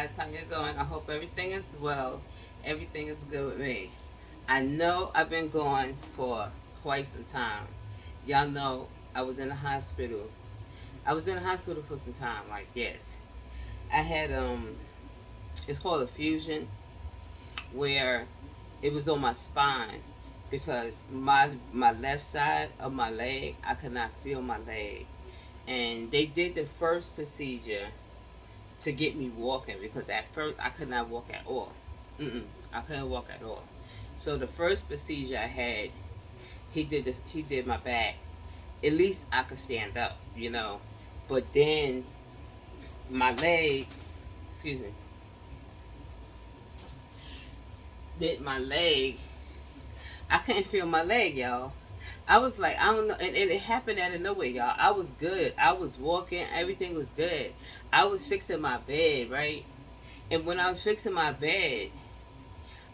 guys, how you doing? I hope everything is well. Everything is good with me. I know I've been gone for quite some time. Y'all know I was in the hospital. I was in the hospital for some time. Like yes, I had it's called a fusion where it was on my spine because my left side of my leg I could not feel my leg, and they did the first procedure to get me walking because at first I could not walk at all. I couldn't walk at all. So the first procedure I had, he did my back. At least I could stand up, you know. But then my leg, excuse me, did my leg. I couldn't feel my leg, y'all. I was like, I don't know, and it happened out of nowhere, y'all. I was good. I was walking. Everything was good. I was fixing my bed, right? And when I was fixing my bed,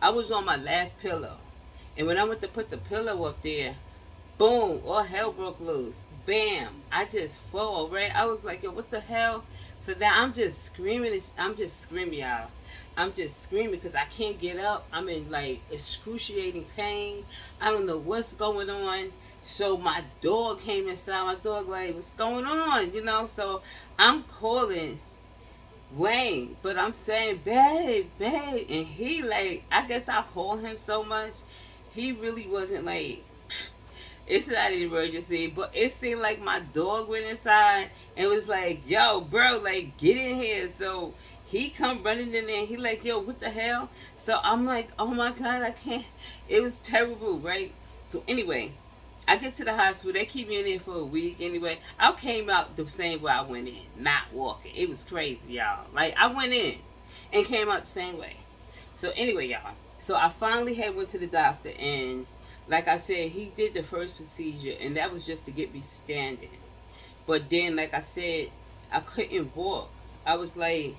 I was on my last pillow. And when I went to put the pillow up there, boom, all hell broke loose. Bam, I just fall, right? I was like, yo, what the hell? So now I'm just screaming. I'm just screaming, y'all. I'm just screaming because I can't get up. I'm in like excruciating pain. I don't know what's going on. So my dog came inside. My dog like, what's going on? You know, so I'm calling Wayne, but I'm saying, babe, babe. And he like, I guess I call him so much. He really wasn't like, it's not an emergency, but it seemed like my dog went inside and was like, yo, bro, like, get in here. So he come running in there and he like, yo, what the hell? So I'm like, oh my God, I can't. It was terrible, right? So anyway, I get to the hospital. They keep me in there for a week. Anyway, I came out the same way I went in, not walking. It was crazy, y'all. Like, I went in and came out the same way. So anyway, y'all. So I finally had went to the doctor, and like I said, he did the first procedure, and that was just to get me standing. But then, like I said, I couldn't walk. I was like,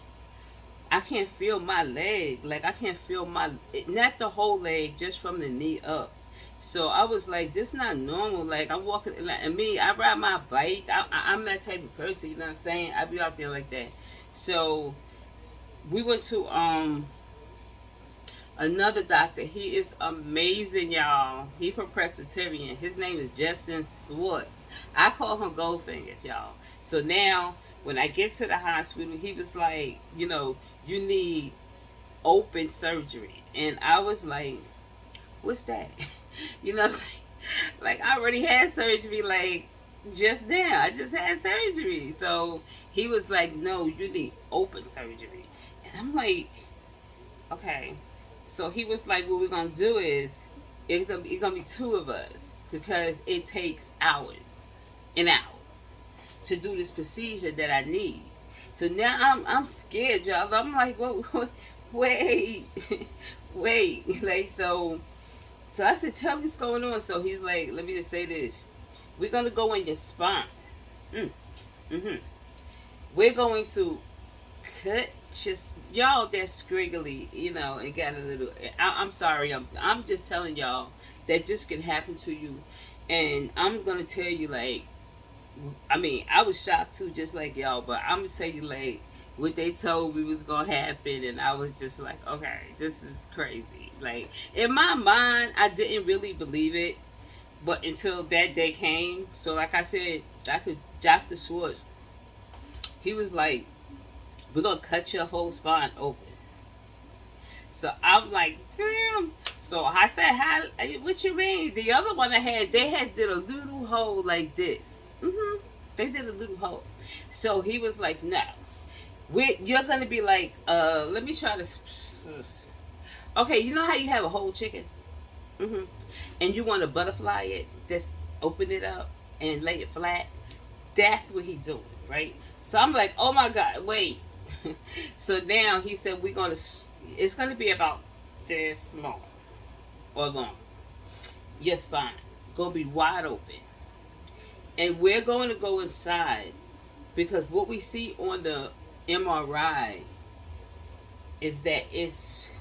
I can't feel my leg. Like I can't feel my, not the whole leg, just from the knee up. So I was like, this not normal. Like I'm walking, like, and me, I ride my bike. I'm that type of person. You know what I'm saying? I be out there like that. So we went to another doctor. He is amazing, y'all. He from Presbyterian. His name is Justin Swartz. I call him Goldfingers, y'all. So now, when I get to the hospital, he was like, you know, you need open surgery. And I was like, what's that? You know what I'm saying? Like, I already had surgery, like, just now. I just had surgery. So he was like, no, you need open surgery. And I'm like, okay. So he was like, what we're going to do is, it's gonna be two of us because it takes hours and hours to do this procedure that I need. So now I'm scared, y'all. I'm like, wait, wait, like so I said, tell me what's going on. So he's like, let me just say this: we're gonna go in your spine. Mm, mm-hmm. We're going to cut just y'all that's squiggly, you know, and got a little. I'm sorry. I'm just telling y'all that this can happen to you, and I'm gonna tell you like, I mean, I was shocked too, just like y'all. But I'm gonna tell you like what they told me was gonna happen, and I was just like, okay, this is crazy. Like in my mind, I didn't really believe it, but until that day came. So like I said, Doctor Schwartz, he was like, we're gonna cut your whole spine open. So I'm like, damn. So I said, how? What you mean? The other one I had, they had did a little hole like this. They did a little hole. So he was like, no, you're gonna be like, let me try to. Okay, you know how you have a whole chicken, hmm and you want to butterfly it, just open it up and lay it flat. That's what he's doing, right? So I'm like, oh my God, wait. So now he said it's gonna be about this long or long. Your spine gonna be wide open, and we're going to go inside because what we see on the MRI is that it's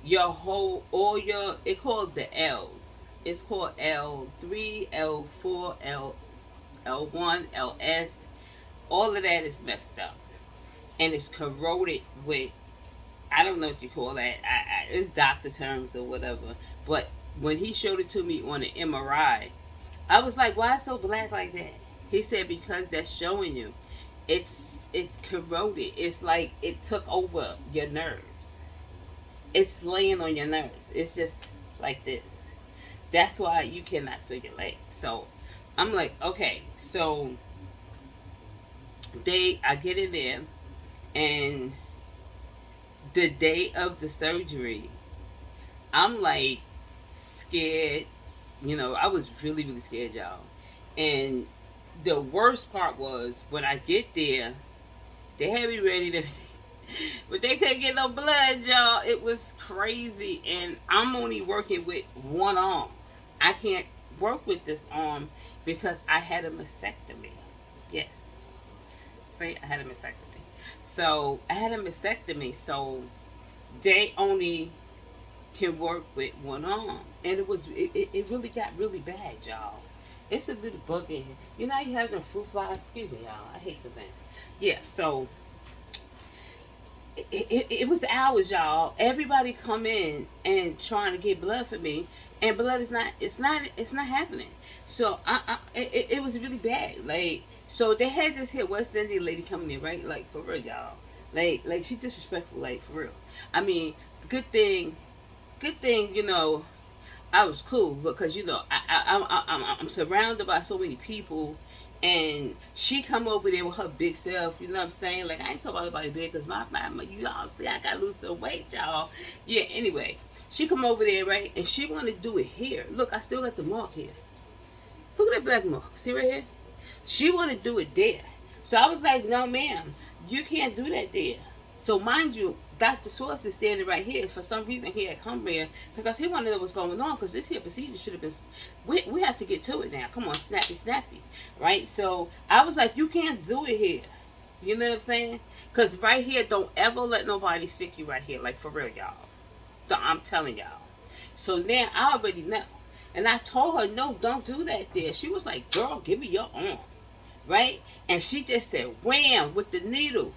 your whole, all your, it called the L's. It's called L3, L4, L1, LS. All of that is messed up. and it's corroded with, I don't know what you call that. It's doctor terms or whatever. But when he showed it to me on an MRI, I was like, "Why it's so black like that?" He said, "Because that's showing you, it's corroded. It's like it took over your nerves. It's laying on your nerves. It's just like this. That's why you cannot feel your leg." So I'm like, okay. So I get in there, and the day of the surgery, I'm like scared. I was really, really scared, y'all. And the worst part was when I get there, they had me ready to, but they couldn't get no blood, y'all. It was crazy. And I'm only working with one arm. I can't work with this arm because I had a mastectomy. Yes. See, I had a mastectomy. So I had a mastectomy. So they only can work with one arm, and it really got really bad, y'all. It's a little bug in here. You have them fruit flies. Excuse me, y'all. I hate the things. Yeah. So it was hours, y'all. Everybody come in and trying to get blood for me, and blood is not. It's not happening. So it was really bad. Like, so they had this here West Indian lady coming in, right? Like, for real, y'all. Like she disrespectful, like, for real. I mean, good thing, I was cool because I'm surrounded by so many people, and she come over there with her big self. You know what I'm saying? Like, I ain't talking about nobody big because my you all see I got to lose some weight, y'all. Yeah. Anyway, she come over there, right, and she want to do it here. Look, I still got the mark here. Look at that black mark. See right here? She want to do it there. So I was like, no, ma'am, you can't do that there. So mind you, Dr. Swartz is standing right here. For some reason, he had come here because he wanted to know what's going on. Because this here procedure should have been. We have to get to it now. Come on, snappy, right? So I was like, you can't do it here. You know what I'm saying? Because right here, don't ever let nobody stick you right here. Like, for real, y'all. I'm telling y'all. So now I already know. And I told her, no, don't do that there. She was like, girl, give me your arm. Right? And she just said, wham, with the needle.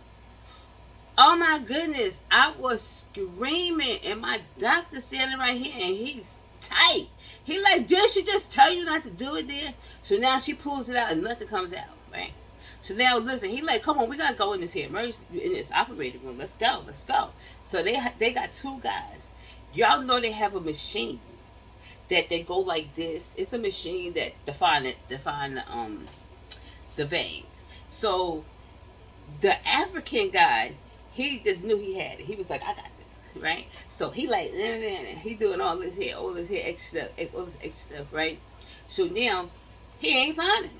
Oh my goodness, I was screaming, and my doctor standing right here, and he's tight. He like, did she just tell you not to do it there? So now she pulls it out, and nothing comes out, right? So now listen, he like, come on, we gotta go in this here emergency, in this operating room. Let's go. So they got two guys. Y'all know they have a machine that they go like this. It's a machine that define the veins. So the African guy, he just knew he had it. He was like, I got this, right? So he like, he doing all this extra stuff, right? So now he ain't finding it.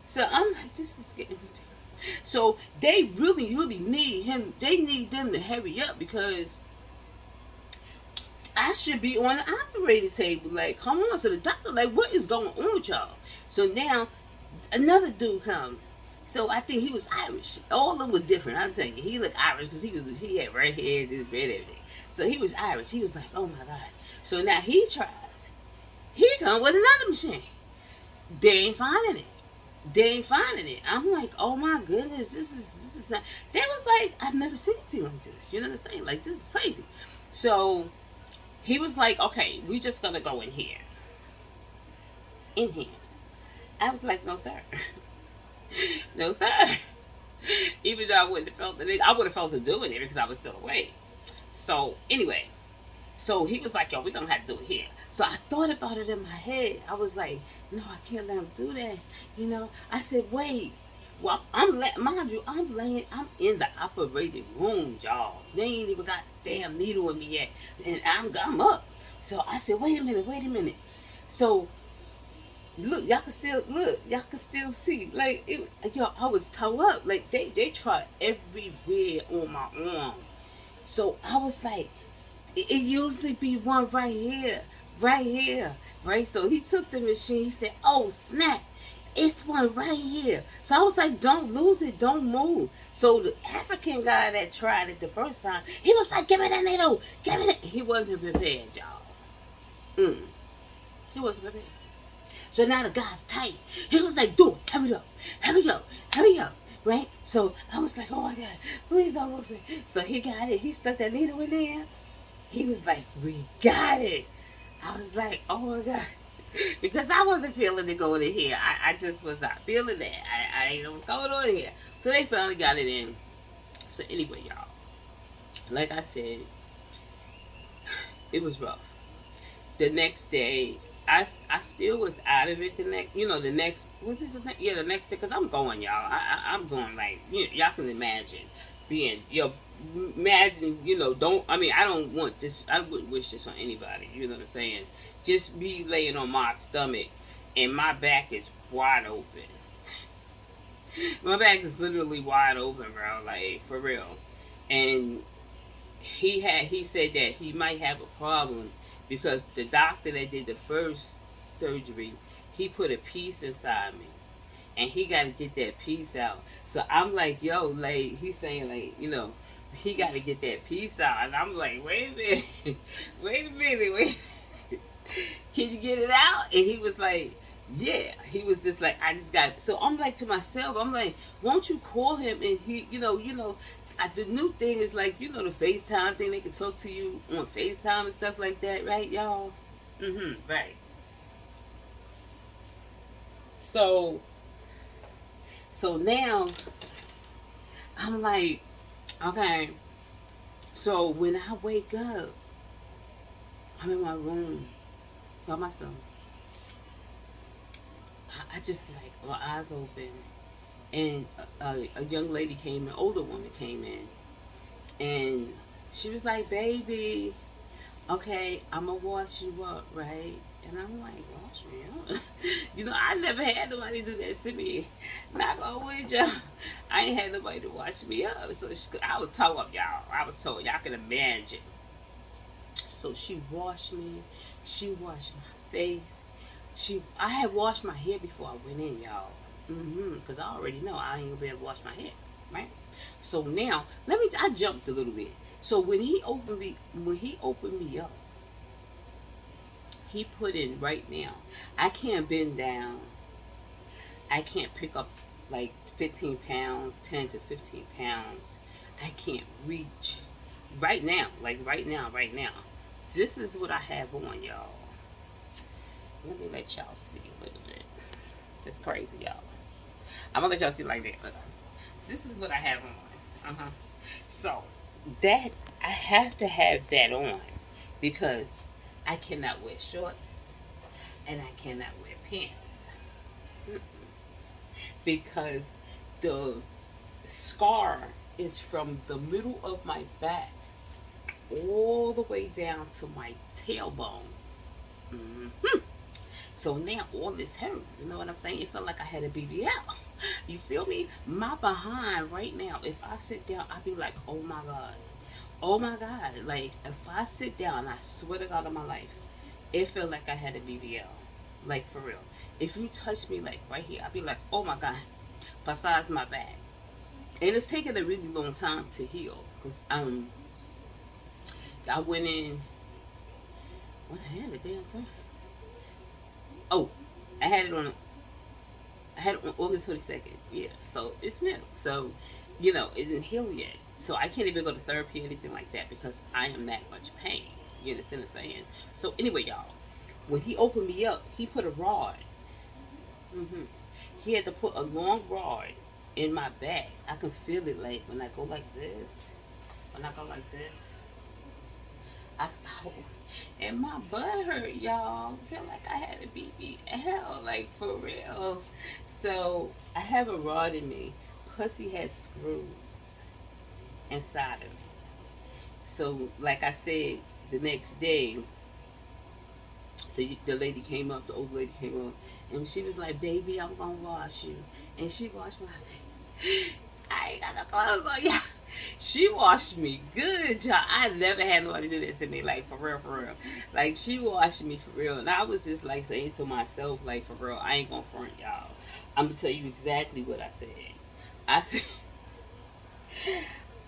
So I'm like, this is getting ridiculous. So they really, really need him. They need them to hurry up because I should be on the operating table. Like, come on. So the doctor, like, what is going on with y'all? So now another dude comes. So I think he was Irish. All of them was different. I'm telling you, he looked Irish because he had red hair, this red everything. So he was Irish. He was like, oh my God. So now he tries. He come with another machine. They ain't finding it. I'm like, oh my goodness, this is not. They was like, I've never seen anything like this. You know what I'm saying? Like, this is crazy. So he was like, okay, we just gonna go in here. In here. I was like, no sir. No sir. Even though I wouldn't have felt it, I would have felt him doing it because I was still awake. So anyway, so he was like, yo, we're gonna have to do it here. So I thought about it in my head. I was like, no, I can't let him do that. I said, wait. Well, I'm in the operating room, y'all. They ain't even got the damn needle in me yet, and I'm up. So I said, wait a minute. So look, y'all can still see. Like, I was toe up. Like, they tried everywhere on my arm. So I was like, it usually be one right here. Right? So he took the machine. He said, oh, snap. It's one right here. So I was like, don't lose it. Don't move. So the African guy that tried it the first time, he was like, give me that needle. Give me that. He wasn't prepared, y'all. He wasn't prepared. So now the guy's tight. He was like, do it. Hurry up. right? So I was like, oh my God, please don't look sick. So he got it. He stuck that needle in there. He was like, we got it. I was like, oh my God. Because I wasn't feeling it going in here. I just was not feeling that. I ain't know what's going on here. So they finally got it in. So anyway, y'all, like I said, it was rough. The next day, I still was out of it. The next, was it the next? Yeah, the next day, because I'm going, y'all. I'm going like, y'all can imagine being, imagine, I don't want this, I wouldn't wish this on anybody, you know what I'm saying? Just be laying on my stomach and my back is wide open. My back is literally wide open, bro, like, for real. And he said that he might have a problem because the doctor that did the first surgery, he put a piece inside me and he got to get that piece out. So I'm like, yo, like, he's saying, like, he got to get that piece out. And I'm like, wait a minute, wait. Can you get it out? And he was like, yeah. He was just like, I just got. So I'm like to myself, I'm like, won't you call him? And he, the new thing is like, the FaceTime thing. They can talk to you on FaceTime and stuff like that, right, y'all? Right. So now I'm like, okay. So when I wake up, I'm in my room by myself. I just like my eyes open, and a young lady came in, older woman came in, and she was like, "Baby, okay, I'm gonna wash you up, right?" And I'm like, "Wash me up?" I never had nobody do that to me. Not gonna with y'all. I ain't had nobody to wash me up, so I was told y'all. I was told y'all can imagine. So she washed me. She washed my face. I had washed my hair before I went in, y'all. Because I already know I ain't gonna be able to wash my hair, right? So now, I jumped a little bit. So when he opened me up, he put in right now. I can't bend down. I can't pick up like 15 pounds, 10 to 15 pounds. I can't reach right now, like right now. This is what I have on, y'all. Let me let y'all see a little bit. Just crazy, y'all. I'm gonna let y'all see like that. But this is what I have on. So that I have to have that on because I cannot wear shorts and I cannot wear pants because the scar is from the middle of my back all the way down to my tailbone. So now all this hurt. You know what I'm saying? It felt like I had a BBL. You feel me? My behind right now, if I sit down, I'd be like, oh my God. Oh my God. Like, if I sit down, I swear to God on my life, it felt like I had a BBL. Like, for real. If you touch me, like, right here, I'd be like, oh my God. Besides my back. And it's taken a really long time to heal. Because, I went in, what I had it, damn, sir. Oh, I had it on August 22nd. Yeah, so it's new. So, it didn't heal yet. So I can't even go to therapy or anything like that because I am that much pain. You understand what I'm saying? So anyway, y'all, when he opened me up, he put a rod. He had to put a long rod in my back. I can feel it like when I go like this. Oh, and my butt hurt, y'all. I feel like I had a BBL, like for real. So I have a rod in me. Plus he has screws inside of me. So like I said, the next day, the lady came up, the old lady came up, and she was like, "Baby, I'm gonna wash you," and she washed my face. I ain't got no clothes on, y'all. She washed me good, y'all. I never had nobody do this to me, like, for real. Like, she washed me for real. And I was just, like, saying to myself, like, for real, I ain't gonna front, y'all. I'm gonna tell you exactly what I said. I said,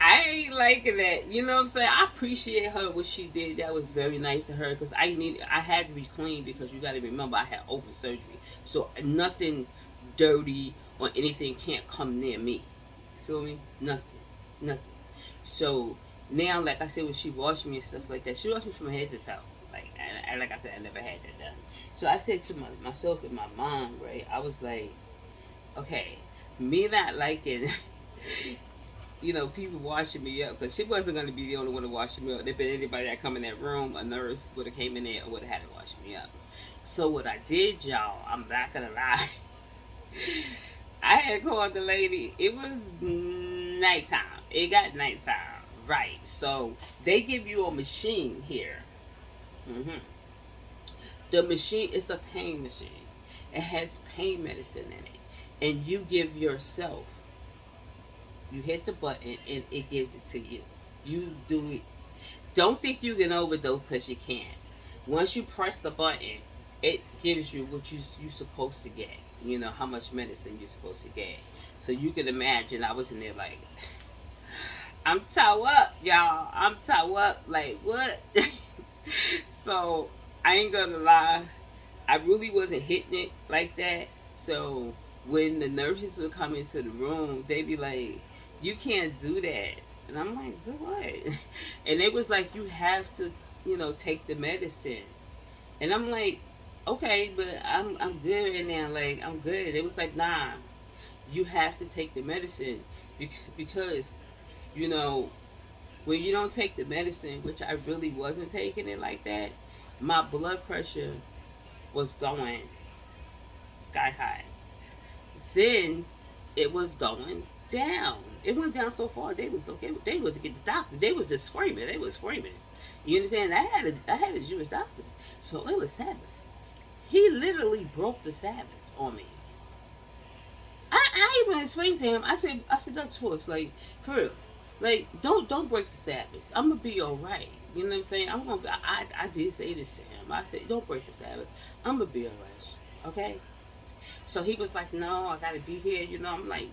I ain't liking that. You know what I'm saying? I appreciate her, what she did. That was very nice of her. Because I had to be clean because you got to remember, I had open surgery. So, nothing dirty or anything can't come near me. feel me? Nothing. Nothing. So now, like I said, when she washed me and stuff like that, she washed me from head to toe. Like I said, I never had that done. So I said to myself and my mom, right? I was like, okay, me not liking, people washing me up, because she wasn't going to be the only one to wash me up. If been anybody that come in that room, a nurse would have came in there or would have had to wash me up. So what I did, y'all, I'm not gonna lie. I had called the lady. It was nighttime. It got nighttime, right? So they give you a machine here. hmm The machine is a pain machine. It has pain medicine in it, and you give yourself. You hit the button, and it gives it to you. You do it. Don't think you can overdose, because you can't. Once you press the button, it gives you what you supposed to get. You know how much medicine you're supposed to get. So you can imagine I was in there like, I'm toe up, y'all. I'm toe up. Like, what? So I ain't gonna lie, I really wasn't hitting it like that. So when the nurses would come into the room, they'd be like, "You can't do that," and I'm like, "Do what?" And it was like, "You have to, take the medicine." And I'm like, "Okay, but I'm good in there. Like, I'm good." It was like, "Nah, you have to take the medicine because, you know, when you don't take the medicine, which I really wasn't taking it like that, my blood pressure was going sky high. Then it was going down. It went down so far they was okay. They would get the doctor. They was just screaming. They was screaming. You understand? I had a Jewish doctor, so it was Sabbath. He literally broke the Sabbath on me. I even explained to him. I said, Dr. Schwartz, like, for real, like, don't break the Sabbath. I'm gonna be all right. You know what I'm saying? I did say this to him. I said, don't break the Sabbath. I'm gonna be all right. Okay. So he was like, no, I gotta be here. I'm like,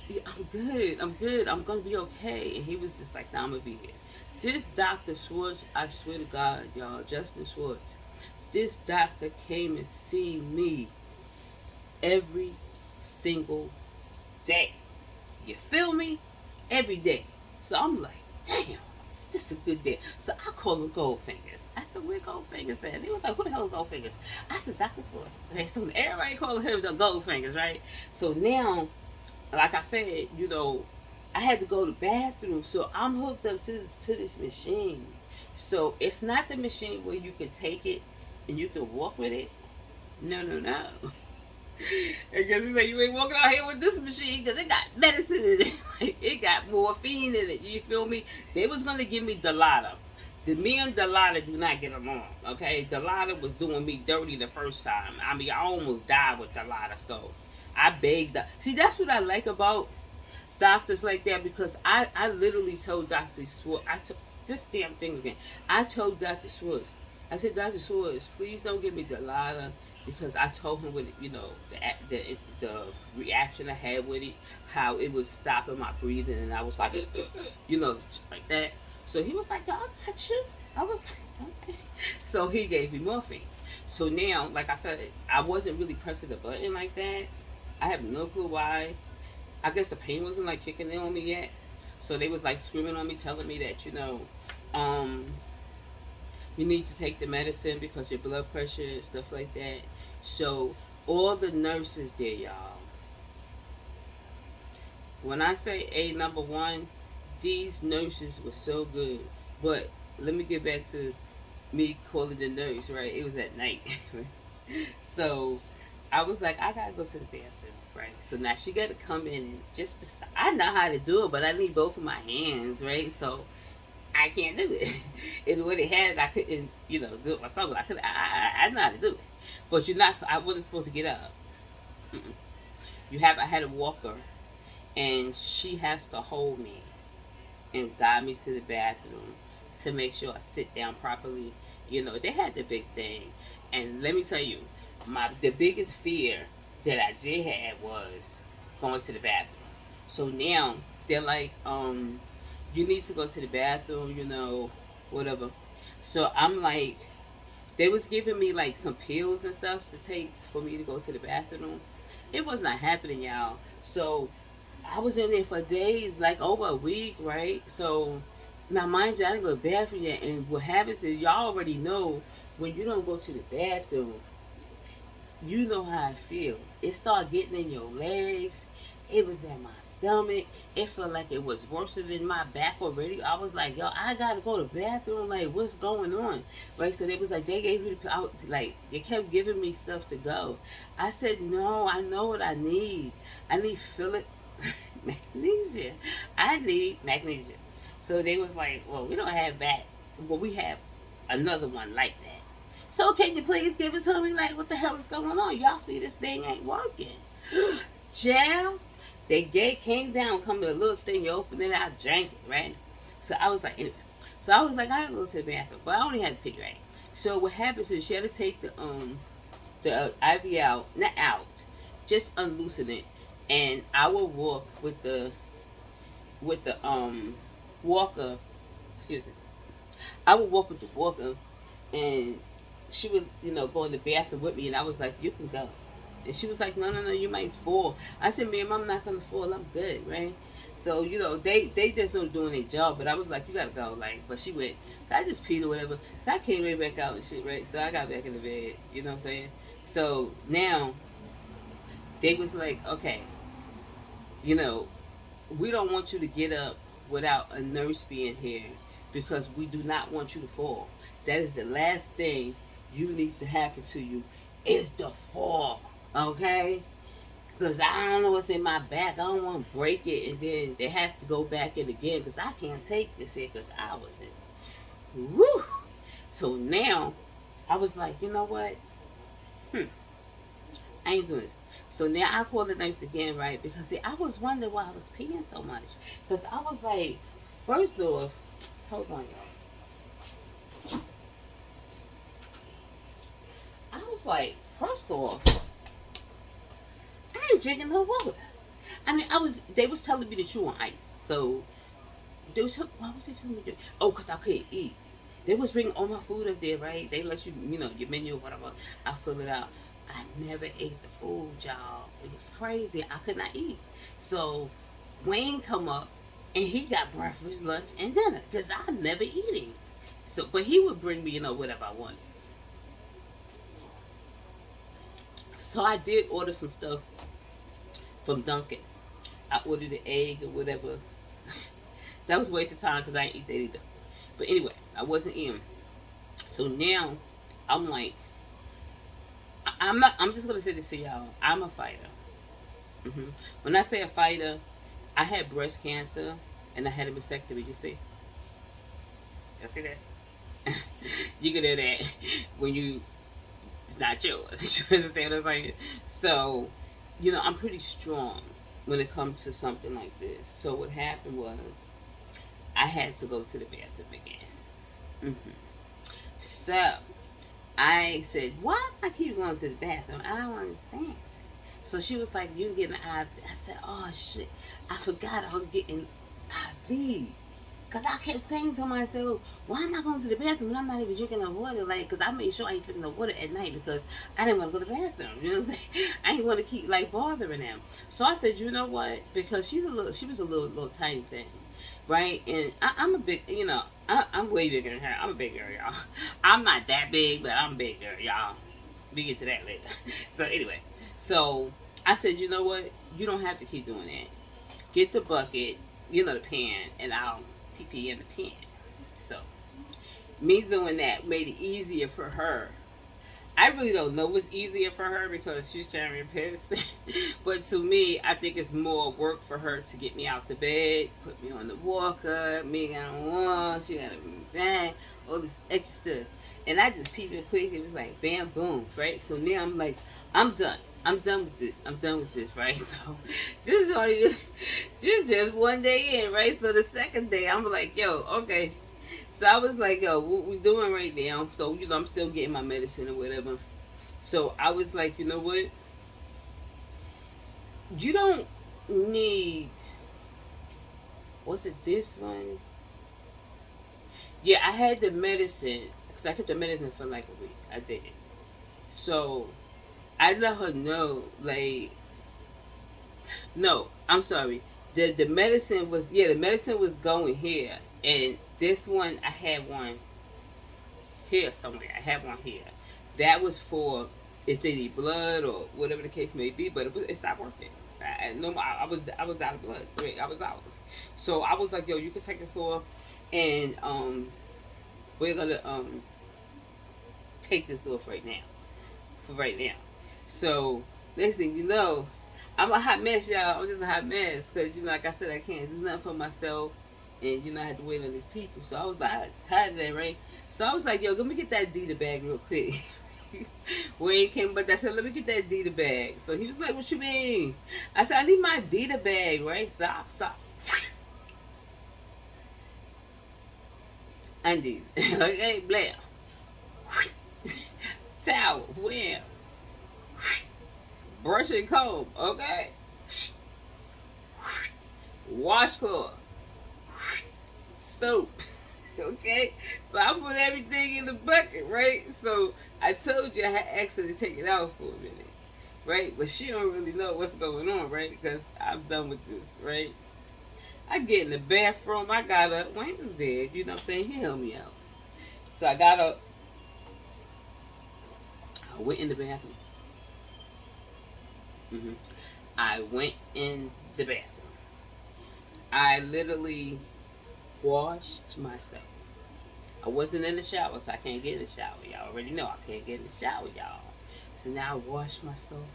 yeah, I'm good. I'm good. I'm gonna be okay. And he was just like, no, I'm gonna be here. This Dr. Schwartz, I swear to God, y'all, Justin Schwartz, this doctor came and seen me every single day. You feel me? Every day. So I'm like, damn, this is a good day. So I call him Goldfingers. I said, where Goldfingers at? They were like, who the hell is Goldfingers? I said, Dr. Schwartz. Okay, so everybody calling him the Goldfingers, right? So now, like I said, I had to go to the bathroom. So I'm hooked up to this machine. So it's not the machine where you can take it and you can walk with it. No, no, no. Because you say you ain't walking out here with this machine because it got medicine in it. It got morphine in it. You feel me? They was going to give me Dilaudid. Me and Dilaudid do not get along. Okay? Dilaudid was doing me dirty the first time. I mean, I almost died with Dilaudid. So I begged. See, that's what I like about doctors like that, because I literally told Dr. Schwartz, this damn thing again. I told Dr. Schwartz, I said, Dr. Schwartz, please don't give me Dilaudid, because I told him what the reaction I had with it, how it was stopping my breathing, and I was like, like that. So he was like, "Yo, I got you." I was like, "Okay." So he gave me morphine. So now, like I said, I wasn't really pressing the button like that. I have no clue why. I guess the pain wasn't like kicking in on me yet. So they was like screaming on me, telling me that you need to take the medicine because your blood pressure and stuff like that. So all the nurses there, y'all. When I say number one, these nurses were so good. But let me get back to me calling the nurse, right? It was at night. So I was like, I gotta go to the bathroom, right? So now she gotta come in and just to stop. I know how to do it, but I need both of my hands, right? So I can't do it. And when it had, I couldn't, do it myself. I know how to do it. But you're not, I wasn't supposed to get up. Mm-mm. I had a walker, and she has to hold me and guide me to the bathroom to make sure I sit down properly. They had the big thing. And let me tell you, the biggest fear that I did have was going to the bathroom. So now, they're like, you need to go to the bathroom, whatever. So I'm like, they was giving me like some pills and stuff to take for me to go to the bathroom. It was not happening, y'all. So I was in there for days, like over a week, right? So now mind you, I didn't go to the bathroom yet, and what happens is y'all already know when you don't go to the bathroom, you know how I feel. It started getting in your legs. It was in my stomach. It felt like it was worse than my back already. I was like, yo, I gotta go to the bathroom. Like, what's going on? Right? So they was like, they gave me like, they kept giving me stuff to go. I said, no, I know what I need. I need Philip magnesia. I need magnesia. So they was like, well, we don't have that. Well, we have another one like that. So can you please give it to me? Like, what the hell is going on? Y'all see this thing ain't working. Jam. Came down, come to a little thing, you open it out, drank it, right? So I was like, anyway. So I was like, I gotta go to the bathroom, but I only had to pee, right? So what happens is she had to take the IV out, not out, just unloosen it, and I would walk with the walker. Excuse me. I would walk with the walker, and she would, go in the bathroom with me, and I was like, you can go. And she was like, no, no, no, you might fall. I said, ma'am, I'm not going to fall. I'm good, right? So, they just don't doing their job. But I was like, you got to go. Like, but she went, I just peed or whatever. So I came right back out and shit, right? So I got back in the bed. You know what I'm saying? So now they was like, okay, we don't want you to get up without a nurse being here because we do not want you to fall. That is the last thing you need to happen to you is the fall. Okay? Because I don't know what's in my back. I don't want to break it and then they have to go back in again because I can't take this here because I was in. Woo! So now I was like, you know what? I ain't doing this. So now I called the nurse again, right? Because see, I was wondering why I was peeing so much. Because I was like, first off, hold on, y'all. I was like, first off, I ain't drinking no water. I mean, they was telling me to chew on ice. So, why was they telling me to? Oh, because I couldn't eat. They was bringing all my food up there, right? They let you, your menu or whatever. I fill it out. I never ate the food, y'all. It was crazy. I could not eat. So, Wayne come up, and he got breakfast, lunch, and dinner. Because I'm never eating. So, but he would bring me, whatever I wanted. So I did order some stuff from Dunkin'. I ordered an egg or whatever. That was a waste of time because I didn't eat that either. But anyway, I wasn't eating. So now I'm like, I'm just gonna say this to y'all. I'm a fighter. When I say a fighter, I had breast cancer and I had a mastectomy. You see? Y'all see that? You can do that when it's not yours. You understand what I'm saying? So, I'm pretty strong when it comes to something like this. So what happened was, I had to go to the bathroom again. So I said, why do I keep going to the bathroom? I don't understand. So she was like, you getting an IV. I said, oh shit, I forgot I was getting IV. Because I kept saying to myself, why am I going to the bathroom when I'm not even drinking no water? Like, because I made sure I ain't drinking no water at night because I didn't want to go to the bathroom. You know what I'm saying? I didn't want to keep, bothering them. So I said, you know what? Because she was a little tiny thing, right? And I'm a big, I'm way bigger than her. I'm a big girl, y'all. I'm not that big, but I'm a big girl, y'all. We get to that later. So anyway, so I said, you know what? You don't have to keep doing that. Get the bucket, the pan, and I'll pee in the pan. So, me doing that made it easier for her. I really don't know what's easier for her because she's carrying piss. But to me, I think it's more work for her to get me out to bed, put me on the walker, me got on one, she got to bang, all this extra stuff. And I just peeped it quick. It was like bam, boom, right? So now I'm like, I'm done. I'm done with this. I'm done with this, right? So this is only just one day in, right? So the second day, I'm like, yo, okay. So I was like, yo, what we doing right now? So, I'm still getting my medicine or whatever. So I was like, you know what? You don't need, was it this one? Yeah, I had the medicine, because I kept the medicine for like a week. I did it. So I let her know, no, I'm sorry. the medicine was, yeah, the medicine was going here, and this one I had one here somewhere. I had one here. That was for if they need blood or whatever the case may be, but it stopped working. No, I was out of blood. I was out. So I was like, yo, you can take this off, and we're gonna take this off right now. For right now. So next thing you know, I'm a hot mess, y'all. I'm just a hot mess because like I said, I can't do nothing for myself, and I had to wait on these people. So I was like, I'm tired of that, right? So I was like, yo, let me get that Dita bag real quick. When he came, but I said, let me get that Dita bag. So he was like, what you mean? I said, I need my Dita bag, right? Stop. Undies. Okay, Blair. Towel, wham. Brush and comb, okay? Washcloth. Soap. Okay? So I put everything in the bucket, right? So I told you I had asked her to take it out for a minute, right? But she don't really know what's going on, right? Because I'm done with this, right? I get in the bathroom. I got up. Wayne was dead. You know what I'm saying? He helped me out. So I got up. I went in the bathroom. I went in the bathroom. I literally washed myself. I wasn't in the shower, so I can't get in the shower. Y'all already know I can't get in the shower, y'all. So now I washed myself,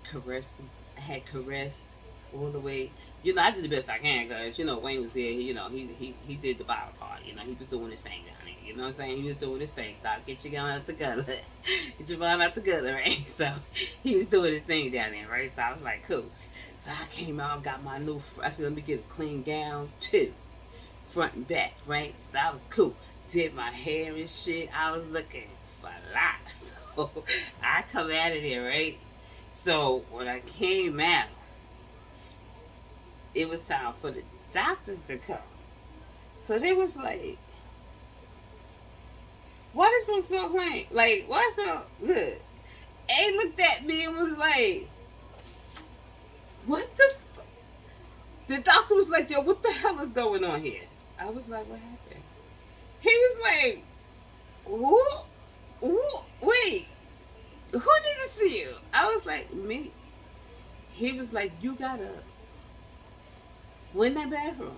caressed. I had caressed all the way. I did the best I can because Wayne was here. He did the bottom part. He was doing his thing down there. You know what I'm saying? He was doing his thing. Stop, get your gun out the gutter. Get your gun out the gutter, right? So he was doing his thing down there, right? So I was like, cool. So I came out, got my new. I said, let me get a clean gown too, front and back, right? So I was cool. Did my hair and shit. I was looking for a lot. So I come out of there, right? So when I came out, it was time for the doctors to come. So they was like, why does one smell clean? Like, why it smell good? A looked at me and was like, what the fuck? The doctor was like, yo, what the hell is going on here? I was like, what happened? He was like, wait, who did to see you? I was like, me. He was like, you gotta went in that bathroom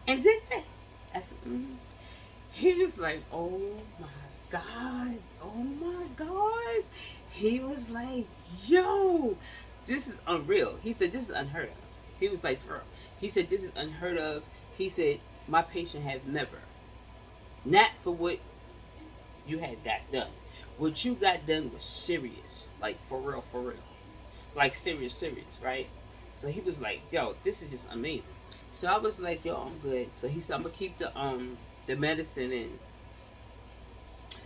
and did that. I said, He was like, oh my God. He was like, yo, this is unreal. He said, this is unheard of. He was like, for real. He said, this is unheard of. He said, my patient have never, not for what you had got done. What you got done was serious. Like, for real. Like, serious, right? So he was like, yo, this is just amazing. So I was like, yo, I'm good. So he said, I'm going to keep the medicine in.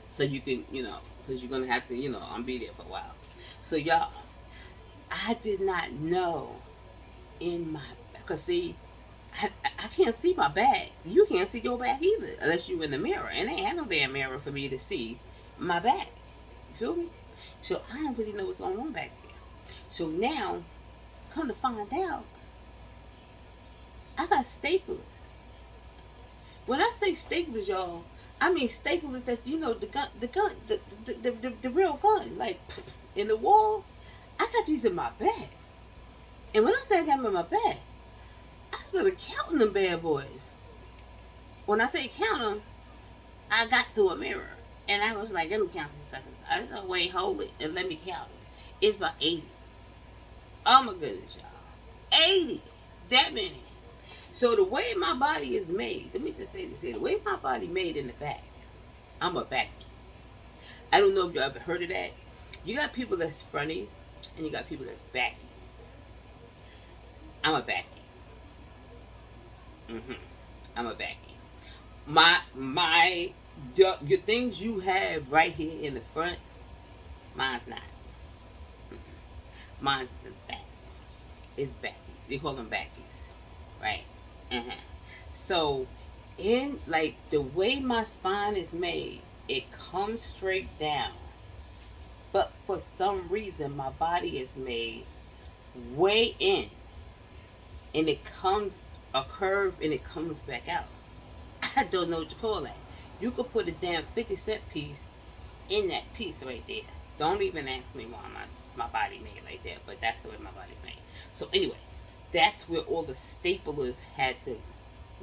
So you can, because you're going to have to, I'm be there for a while. So y'all, I did not know because see, I can't see my back. You can't see your back either, unless you're in the mirror. And they ain't had no damn mirror for me to see my back. You feel me? So I don't really know what's going on back there. So now, come to find out, I got staplers. When I say staplers, y'all, I mean staplers that the real gun, like in the wall. I got these in my bag, and when I say I got them in my bag, I started counting them bad boys. When I say count them, I got to a mirror, and I was like, let me count these seconds. I said, wait, hold it, and let me count them. It's about 80. Oh my goodness, y'all. 80. That many. So the way my body is made, let me just say this here. The way my body made in the back, I'm a backy. I don't know if you ever heard of that. You got people that's fronties, and you got people that's backies. I'm a backy. I'm a backy. Your things you have right here in the front, mine's not. Mine's in the back. It's backies. They call them backies, right? So, in like the way my spine is made, it comes straight down. But for some reason, my body is made way in. and it comes a curve and it comes back out. I don't know what you call that. You could put a damn 50-cent piece in that piece right there. Don't even ask me why my body made like that, but that's the way my body's made. So anyway, that's where all the staplers had to,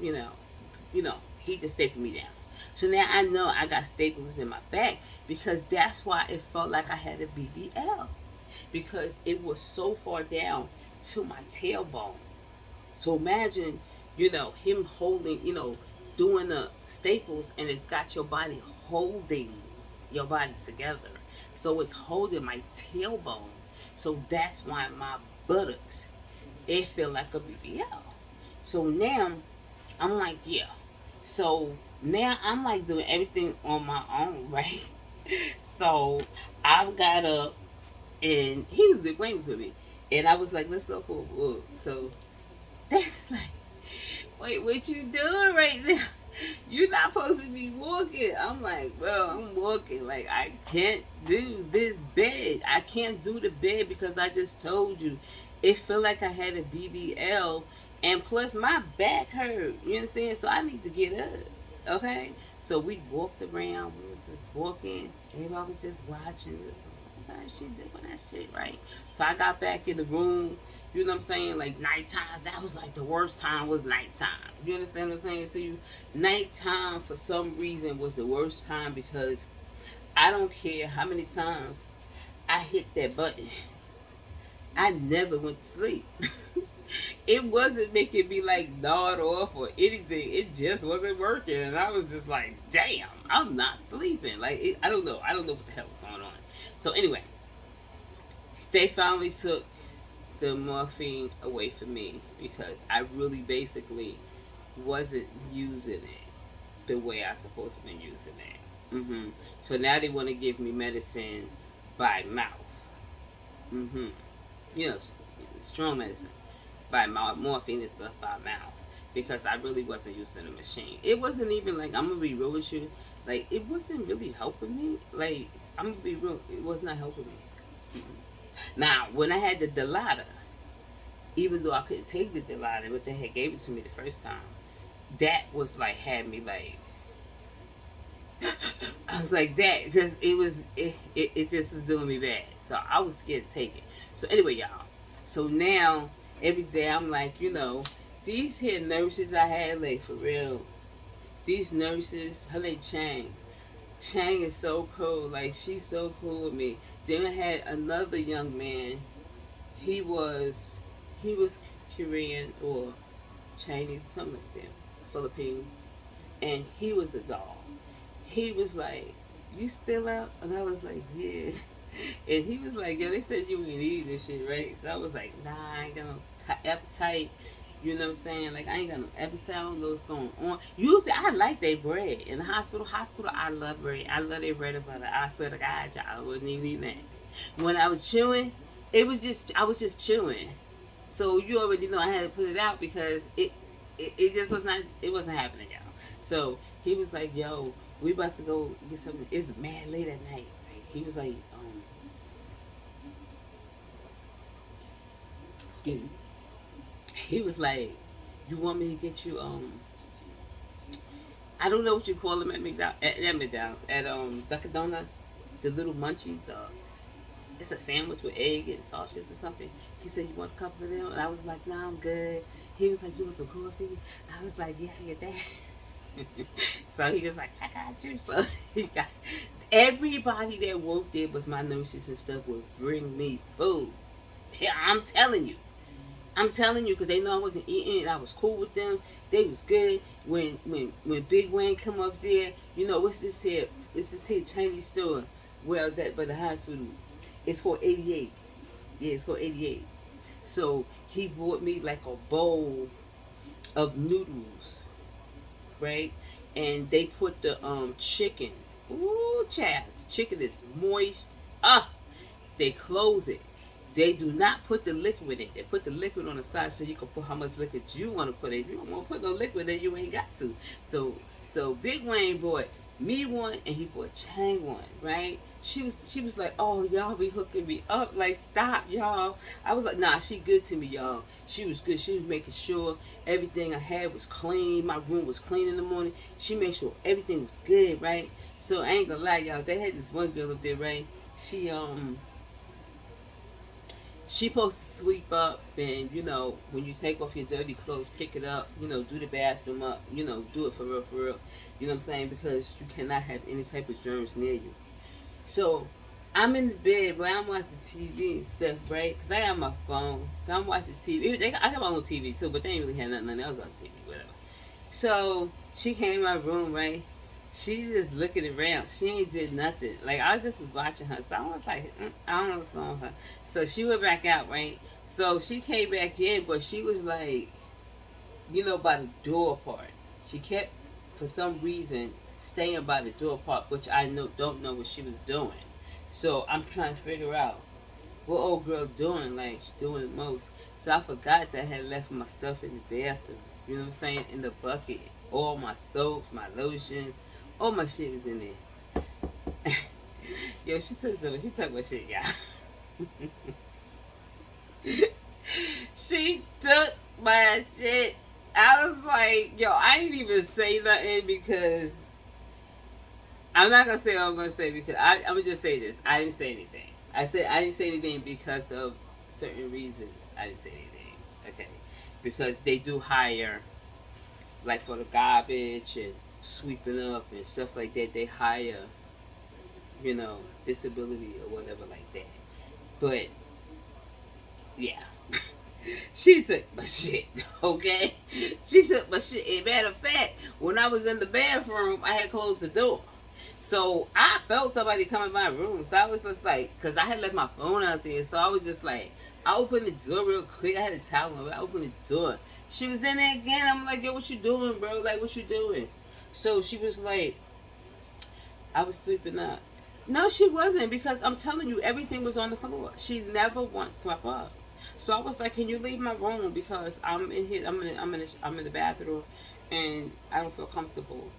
you know, he just stapled me down. So now I know I got staplers in my back because that's why it felt like I had a BBL, because it was so far down to my tailbone. So imagine, him holding, doing the staples, and it's got your body holding your body together. So it's holding my tailbone. So that's why my buttocks, it feel like a BBL. So now I'm like, yeah. So now I'm like doing everything on my own, right? So I got up and he was waiting for me. And I was like, let's go for a walk. So that's like, wait, what you doing right now? You're not supposed to be walking. I'm like, bro, I'm walking. Like, I can't do this bed. I can't do the bed because I just told you it felt like I had a BBL, and plus my back hurt. You know what I'm saying? So I need to get up. Okay? So we walked around. We was just walking. Everybody was just watching. It was like, oh, she doing that shit, right? So I got back in the room. You know what I'm saying? Like nighttime, that was like the worst time was nighttime. You understand what I'm saying to you? Nighttime for some reason was the worst time because I don't care how many times I hit that button. I never went to sleep. It wasn't making me like nod off or anything. It just wasn't working. And I was just like, damn, I'm not sleeping. Like, I don't know. I don't know what the hell was going on. So anyway, they finally took the morphine away from me because I really basically wasn't using it the way I supposed to be using it. So now they want to give me medicine by mouth. You know, strong medicine by mouth. Morphine and stuff by mouth because I really wasn't using the machine. It wasn't even like, I'm gonna be real with you, like it wasn't really helping me. Like, I'm gonna be real, it was not helping me. Now, when I had the Dilaudid, even though I couldn't take the Dilaudid, but they had gave it to me the first time, that was like, had me like, I was like that, because it just was doing me bad. So I was scared to take it. So anyway, y'all. So now, every day I'm like, these here nurses I had, like, for real, these nurses, her name Chang. Chang is so cool. Like, she's so cool with me. Then I had another young man. He was Korean or Chinese, something like that, Filipino, and he was a doll. He was like, "You still up?" And I was like, "Yeah." And he was like, "Yo, they said you ain't eat this shit, right?" So I was like, "Nah, I ain't got no appetite." You know what I'm saying? Like, I ain't got no appetite. I don't know what's going on. Usually, I like their bread. In the hospital, I love bread. I love their bread and butter. I swear to God, I wouldn't even eat that. When I was chewing, I was just chewing. So you already know I had to put it out because it just was not, it wasn't happening, y'all. So he was like, "Yo, we about to go get something. It's mad late at night." Like, he was like, excuse me. He was like, "You want me to get you I don't know what you call them at McDonald's, at Dunkin' Donuts, the little munchies. It's a sandwich with egg and sausage or something." He said, "You want a couple of them?" And I was like, "Nah, I'm good." He was like, "You want some coffee?" I was like, "Yeah, I get that." So he was like, "I got you." So he got everybody that worked there was my nurses and stuff would bring me food. Yeah, I'm telling you. Because they know I wasn't eating and I was cool with them. They was good. When Big Wayne come up there, what's this here? It's this here Chinese store where I was at by the hospital. It's called 88. Yeah, it's called 88. So he bought me like a bowl of noodles, right? And they put the chicken. Ooh, child, the chicken is moist. They close it. They do not put the liquid in. They put the liquid on the side so you can put how much liquid you want to put in. If you don't want to put no liquid in, you ain't got to. So Big Wayne bought me one and he bought Chang one, right? She was like, oh, y'all be hooking me up. Like, stop, y'all. I was like, nah, she good to me, y'all. She was good. She was making sure everything I had was clean. My room was clean in the morning. She made sure everything was good, right? So I ain't gonna lie, y'all. They had this one girl up there, right? She supposed to sweep up and, when you take off your dirty clothes, pick it up, do the bathroom up, do it for real, for real. You know what I'm saying? Because you cannot have any type of germs near you. So I'm in the bed, but I'm watching TV and stuff, right? Because I got my I am watching TV. I got my own TV too, but they ain't really had nothing else on TV, whatever. So she came in my room, right? She just looking around. She ain't did nothing. Like, I just was watching her. So I was like, I don't know what's going on with her. So she went back out, right? So she came back in, but she was like, by the door part. She kept, for some reason, staying by the door part, which I don't know what she was doing. So I'm trying to figure out what old girl doing. Like, she's doing the most. So I forgot that I had left my stuff in the bathroom. You know what I'm saying? In the bucket. All my soaps, my lotions, all my shit was in there. Yo, she took something. She took my shit, y'all. She took my shit. I was like, yo, I didn't even say nothing because I'm not gonna say what I'm gonna say because I'm gonna just say this. I didn't say anything. I said I didn't say anything because of certain reasons. I didn't say anything. Okay, because they do hire, like for the garbage and sweeping up and stuff like that. They hire, disability or whatever like that. But yeah. She took my shit, okay? She took my shit. As a matter of fact, when I was in the bathroom, I had closed the door. So I felt somebody come in my room. So I was just like, because I had left my phone out there. So I was just like, I opened the door real quick. I had a towel on, but I opened the door. She was in there again. I'm like, yo, what you doing, bro? Like, what you doing? So she was like, I was sweeping up. No, she wasn't, because I'm telling you, everything was on the floor. She never once swept up. So I was like, "Can you leave my room because I'm in here. I'm in the bathroom, and I don't feel comfortable."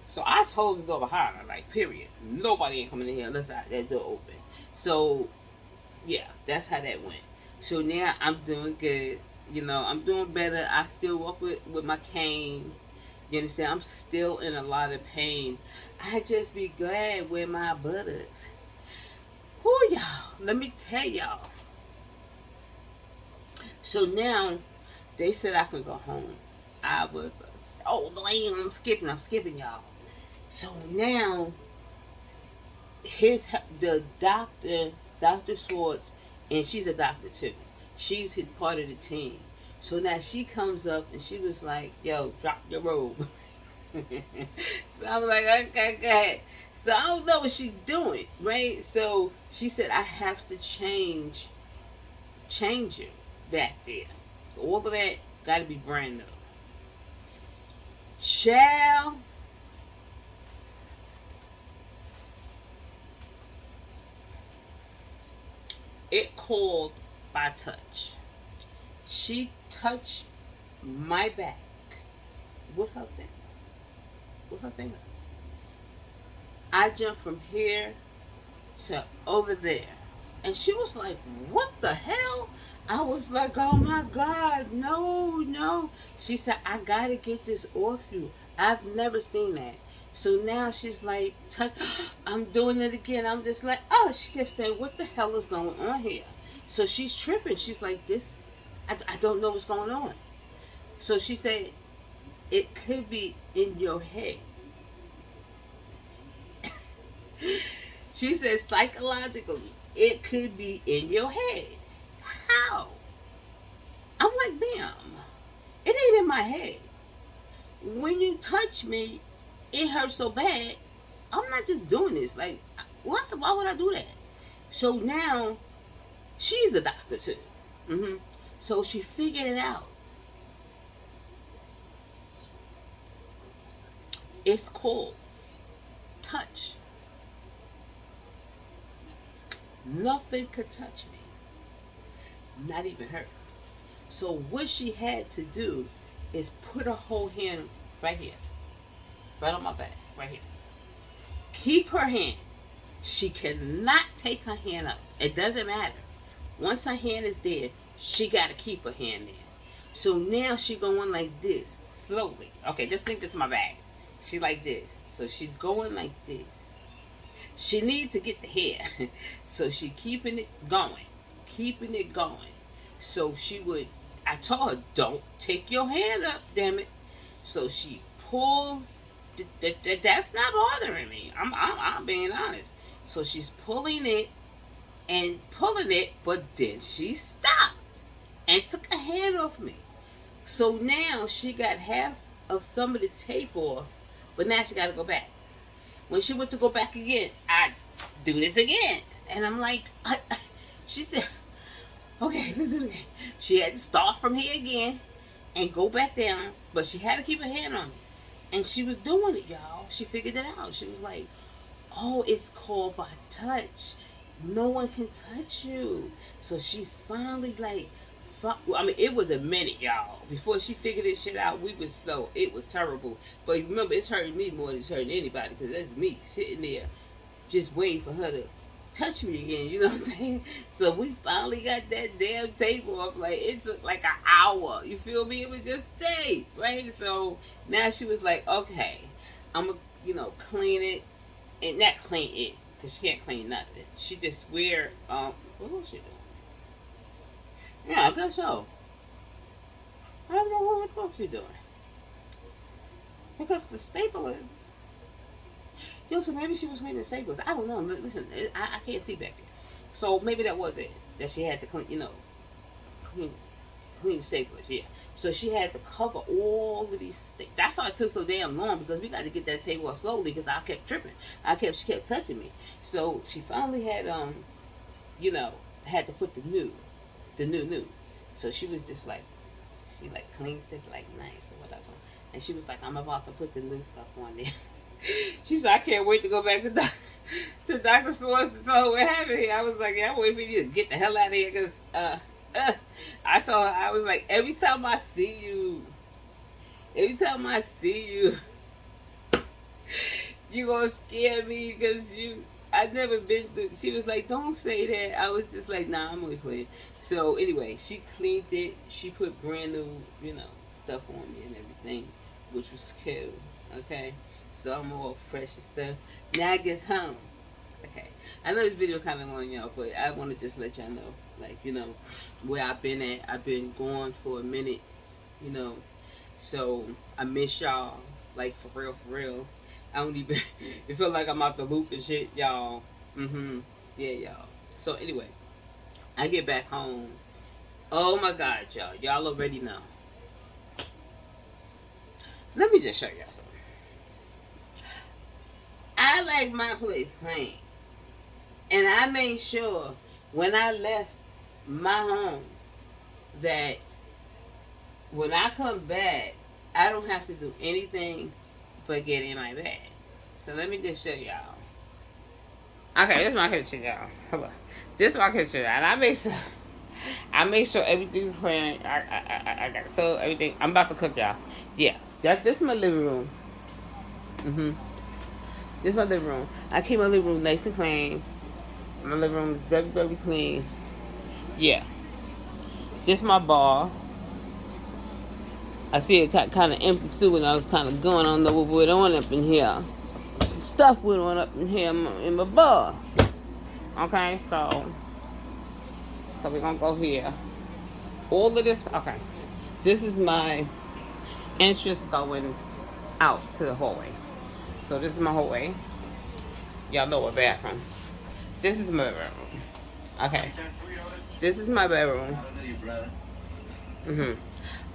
So I told the door behind her, like, period. Nobody ain't coming in here unless that door open. So yeah, that's how that went. So now I'm doing good. I'm doing better. I still walk with my cane. You understand? I'm still in a lot of pain. I just be glad with my buttocks. Whoo, y'all. Let me tell y'all. So now they said I could go home. I was, I'm skipping y'all. So now the doctor, Dr. Schwartz, and she's a doctor too. She's part of the team. So now she comes up and she was like, yo, drop your robe. So I was like, okay, go ahead. So I don't know what she's doing, right? So she said, I have to change you back there. So all of that got to be brand new. Child, it called by touch. She touched my back with her finger. With her finger. I jumped from here to over there. And she was like, what the hell? I was like, oh my God, no, no. She said, I gotta get this off you. I've never seen that. So now she's like, I'm doing it again. I'm just like, oh, she kept saying, what the hell is going on here? So she's tripping. She's like, I don't know what's going on. So she said, it could be in your head. She said, psychologically, it could be in your head. How? I'm like, ma'am, it ain't in my head. When you touch me, it hurts so bad. I'm not just doing this. Like, what? Why would I do that? So now, she's the doctor too. So she figured it out. It's called touch. Nothing could touch me. Not even her. So what she had to do is put her whole hand right here. Right on my back. Right here. keep her hand. She cannot take her hand up. It doesn't matter. Once her hand is there, she got to keep her hand there. So now she going like this, slowly. Okay, just think this is my bag. She like this. So she's going like this. She needs to get the hair. So she keeping it going. Keeping it going. So she would, I told her, don't take your hand up, damn it. So she pulls, that's not bothering me. I'm being honest. So she's pulling it, but then she stopped and took a hand off me. So now she got half of some of the tape off, but now she got to go back. When she went to go back again, I do this again. And I'm like, she said, okay, let's do it again. She had to start from here again and go back down, but she had to keep her hand on me. And she was doing it, y'all. She figured it out. She was like, oh, it's called by touch. No one can touch you. So she finally I mean, it was a minute, y'all. Before she figured this shit out, we was slow. It was terrible. But remember, it's hurting me more than it's hurting anybody, because that's me sitting there just waiting for her to touch me again. You know what I'm saying? So we finally got that damn tape off. Like, it took like an hour. You feel me? It was just tape, right? So now she was like, okay, I'm going to, clean it. And not clean it, because she can't clean nothing. She just wear, what was she doing? Yeah, I guess so. I don't know what the fuck she's doing. Because the staplers. So maybe she was cleaning the staplers. I don't know. Listen, I can't see back there. So maybe that was it. That she had to clean, clean staplers, yeah. So she had to cover all of these things. That's why it took so damn long, because we got to get that table off slowly, because I kept tripping. She kept touching me. So she finally had, had to put the new. So she was just like, she like cleaned it like nice or whatever. And she was like, I'm about to put the new stuff on there. She said, I can't wait to go back to Dr. Schwartz to tell her what happened here. I was like, yeah, I'm waiting for you to get the hell out of here, because, I told her, I was like, every time I see you, you gonna scare me, because I've never been through. She was like, don't say that. I was just like, nah, I'm only playing. So anyway, she cleaned it. She put brand new, stuff on me and everything, which was cool. Okay, so I'm all fresh and stuff. Now I get home. Okay, I know this video kind of long, y'all, but I want to just let y'all know, like, where I've been at. I've been gone for a minute, so I miss y'all, like, for real. I don't even, it feel like I'm out the loop and shit, y'all. Yeah, y'all. So anyway, I get back home. Oh my God, y'all. Y'all already know. Let me just show y'all something. I like my place clean. And I made sure when I left my home that when I come back, I don't have to do anything but get in my bed. So let me just show y'all. Okay, this is my kitchen, y'all. Hold on. This is my kitchen, and I make sure everything's clean. I got so everything. I'm about to cook, y'all. Yeah, this is my living room. This is my living room. I keep my living room nice and clean. My living room is very, very clean. Yeah. This is my bar. I see it kind of empty too, and I was kind of going, I don't know what went on up in here. Some stuff went on up in here in my bar. Okay, so we're going to go here. All of this, okay. This is my entrance going out to the hallway. So this is my hallway. Y'all know what bathroom. This is my bedroom. Okay. This is my bedroom.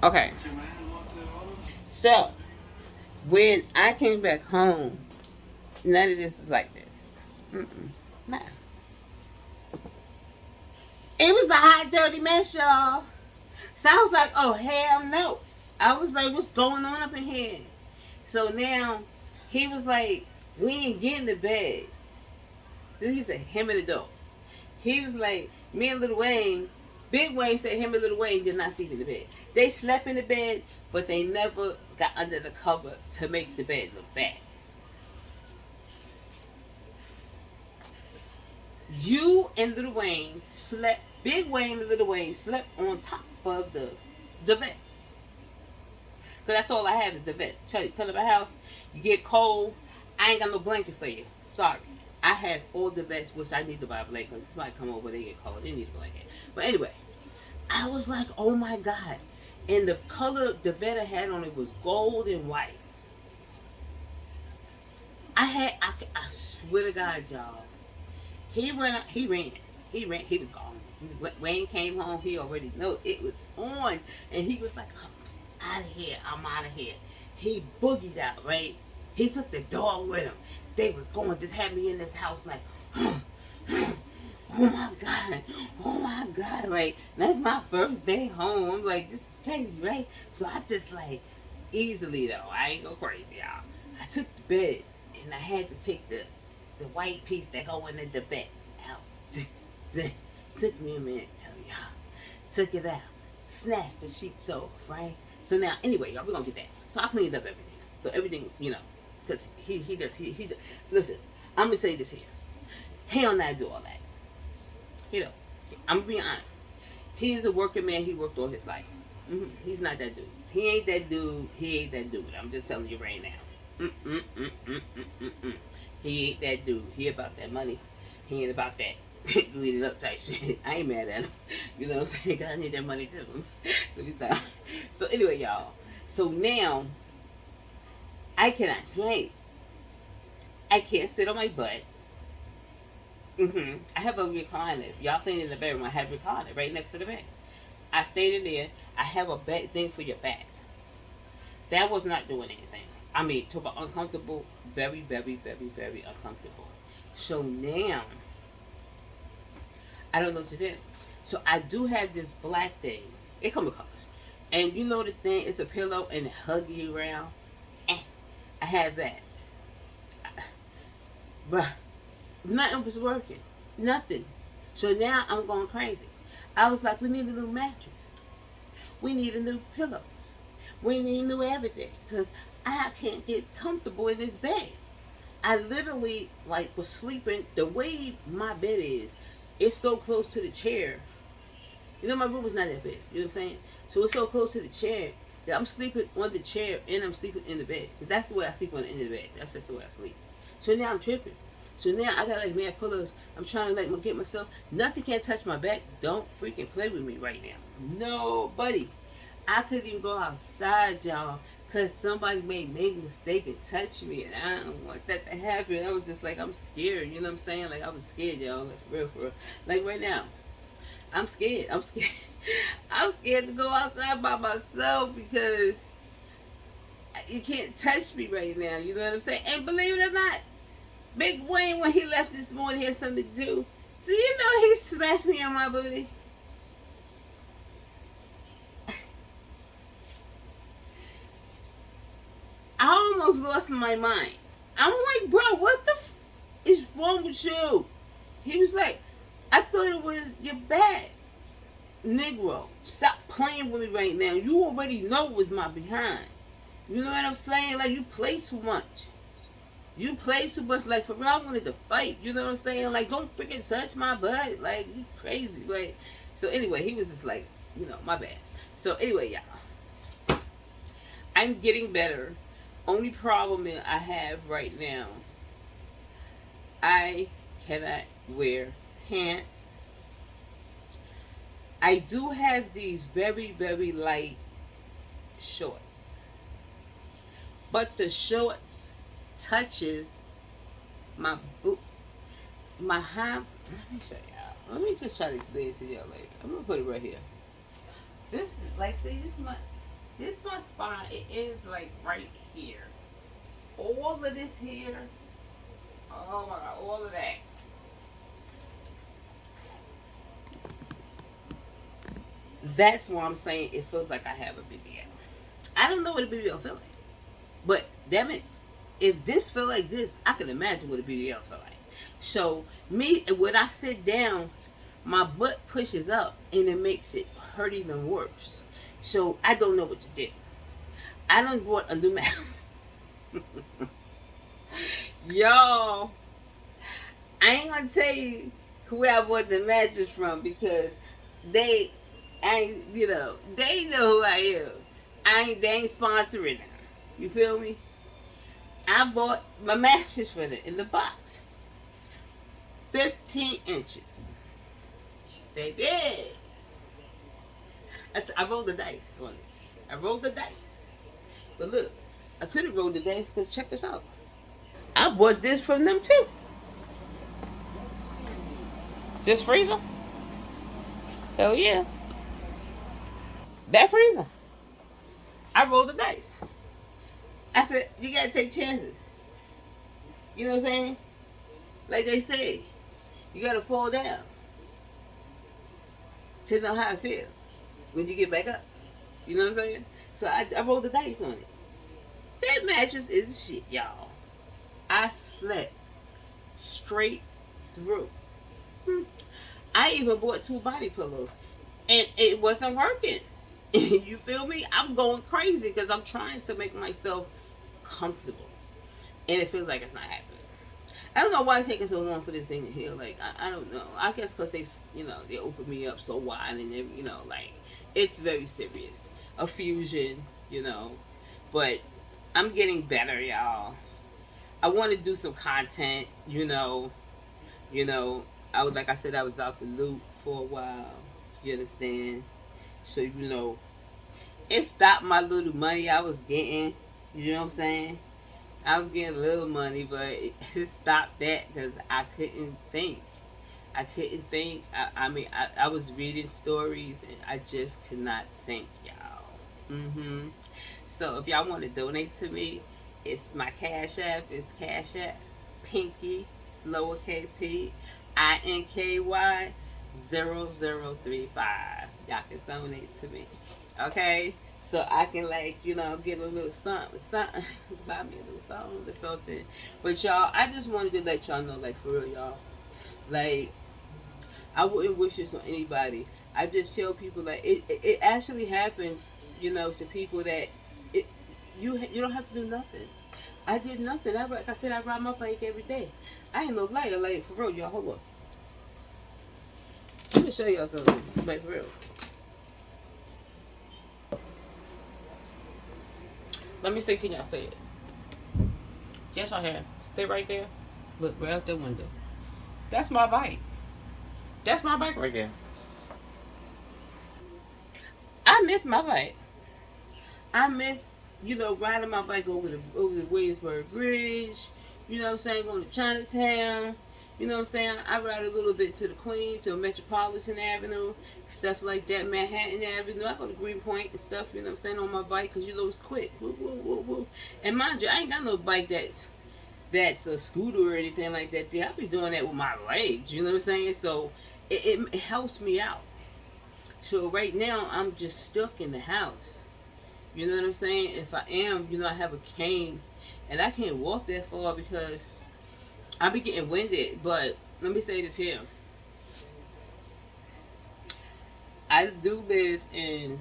Okay. So, when I came back home, none of this was like this. Nah. It was a hot, dirty mess, y'all. So I was like, oh, hell no. I was like, what's going on up in here? So now, he was like, we ain't getting to bed. He said, him and the dog. He was like, me and Lil Wayne, Big Wayne said him and Lil Wayne did not sleep in the bed. They slept in the bed, but they never got under the cover to make the bed look bad. You and Little Wayne slept. Big Wayne and Little Wayne slept on top of the vet. Cause that's all I have is the vet. Tell you, come to my house, you get cold. I ain't got no blanket for you. Sorry. I have all the vets, which I need to buy a blanket. Cause somebody come over, they get cold. They need a blanket. But anyway, I was like, oh my god. And the color the vet I had on it was gold and white. I swear to God, y'all. He ran. He was gone. Wayne came home. He already knew it was on, and he was like, "I'm out of here. I'm out of here." He boogied out. Right. He took the dog with him. They was going just had me in this house like, oh my god, oh my god. Right. That's my first day home. I'm like, this is crazy, right? So I just like easily though. I ain't go crazy, y'all. I took the bed and I had to take the white piece that go in the bed out. Took me a minute, y'all. Took it out. Snatched the sheets off, right? So now, anyway, y'all, we're gonna get that. So I cleaned up everything. So everything, because he does. Listen, I'm gonna say this here. He'll not do all that. I'm gonna be honest. He's a working man. He worked all his life. He's not that dude. He ain't that dude. He ain't that dude. I'm just telling you right now. He ain't that dude. He about that money. He ain't about that clean it up type shit. I ain't mad at him. You know what I'm saying? Cause I need that money too. So anyway, y'all. So now I cannot sleep. I can't sit on my butt. I have a recliner. If y'all seen it in the bedroom, I have a recliner right next to the bed. I stayed in there. I have a back thing for your back. That was not doing anything. I mean, talk about uncomfortable. Very, very, very, very uncomfortable. So now, I don't know what to do. So I do have this black thing. It comes with colors. And you know the thing, it's a pillow and it hugs you around. I have that. But nothing was working. Nothing. So now I'm going crazy. I was like, we need a new mattress. We need a new pillow. We need new everything. Because I can't get comfortable in this bed. I literally was sleeping. The way my bed is, it's so close to the chair. You know, my room is not that big. You know what I'm saying? So it's so close to the chair that I'm sleeping on the chair and I'm sleeping in the bed. That's the way I sleep on the end of the bed. That's just the way I sleep. So now I'm tripping. So now I got mad pillows. I'm trying to get myself. Nothing can touch my back. Don't freaking play with me right now. Nobody. I couldn't even go outside, y'all, because somebody made a mistake and touch me, and I don't want that to happen. I was just like, I'm scared. You know what I'm saying? I was scared, y'all. For real. Right now, I'm scared. I'm scared to go outside by myself because you can't touch me right now. You know what I'm saying? And believe it or not, Big Wayne, when he left this morning, he had something to do. Do you know he smacked me on my booty? I almost lost my mind. I'm like, bro, what the is wrong with you? He was like, I thought it was your back. Negro, stop playing with me right now. You already know it was my behind. You know what I'm saying? You play too much. You play too much. For real, I wanted to fight. You know what I'm saying? Don't freaking touch my butt. You crazy. So anyway, he was just my bad. So anyway, y'all, I'm getting better. Only problem I have right now, I cannot wear pants. I do have these very, very light shorts. But the shorts touches my boot, my hip. Let me show y'all. Let me just try to explain it to y'all later. I'm going to put it right here. This is, see, this my spine. It is right here. All of this here. Oh my God, all of that. That's why I'm saying it feels like I have a BBL. I don't know what a BBL feels like. But damn it, if this feel like this, I can imagine what a BBL feel like. So when I sit down, my butt pushes up and it makes it hurt even worse. So I don't know what to do. I done bought a new mat. Y'all, I ain't gonna tell you where I bought the mattress from because they ain't, they know who I am. They ain't sponsoring them. You feel me? I bought my mattress for them in the box. 15 inches. Baby. I rolled the dice on this. I rolled the dice. But look, I could have rolled the dice because check this out. I bought this from them too. This freezer? Hell yeah. That freezer. I rolled the dice. I said, you gotta take chances. You know what I'm saying? Like they say, you gotta fall down to know how it feels when you get back up. You know what I'm saying? So I rolled the dice on it. That mattress is shit, y'all. I slept straight through. I even bought 2 body pillows, and it wasn't working. You feel me? I'm going crazy because I'm trying to make myself comfortable, and it feels like it's not happening. I don't know why it's taking so long for this thing to heal. Like I don't know. I guess because they opened me up so wide, and like it's very serious. A fusion. But I'm getting better, y'all. I want to do some content. Like I said, I was out the loop for a while. You understand? So it stopped my little money I was getting. You know what I'm saying? I was getting a little money, but it stopped that because I couldn't think. I couldn't think. I was reading stories and I just could not think, y'all. So if y'all want to donate to me, it's my Cash App. It's Cash App Pinky lowercase p INKY 0035. Y'all can donate to me. Okay? So I can get a little something, buy me a little phone or something. But y'all, I just wanted to let y'all know, like for real, y'all. Like, I wouldn't wish this on anybody. I just tell people like it actually happens, to people that you don't have to do nothing. I did nothing. Like I said, I ride my bike every day. I ain't no liar, like for real, y'all. Hold on. Let me show y'all something, like for real. Let me see, can y'all see it? Yes, I can. See right there? Look, right out the window. That's my bike. That's my bike right there. I miss my bike. I miss, riding my bike over the Williamsburg Bridge. You know what I'm saying? Going to Chinatown. You know what I'm saying? I ride a little bit to the Queens, to Metropolitan Avenue, stuff like that, Manhattan Avenue. I go to Greenpoint and stuff, you know what I'm saying, on my bike because it's quick. Woo, woo, woo, woo. And mind you, I ain't got no bike that's a scooter or anything like that. I be doing that with my legs, you know what I'm saying? So it helps me out. So right now, I'm just stuck in the house. You know what I'm saying? If I am, I have a cane, and I can't walk that far because I be getting winded. But let me say this here. I do live in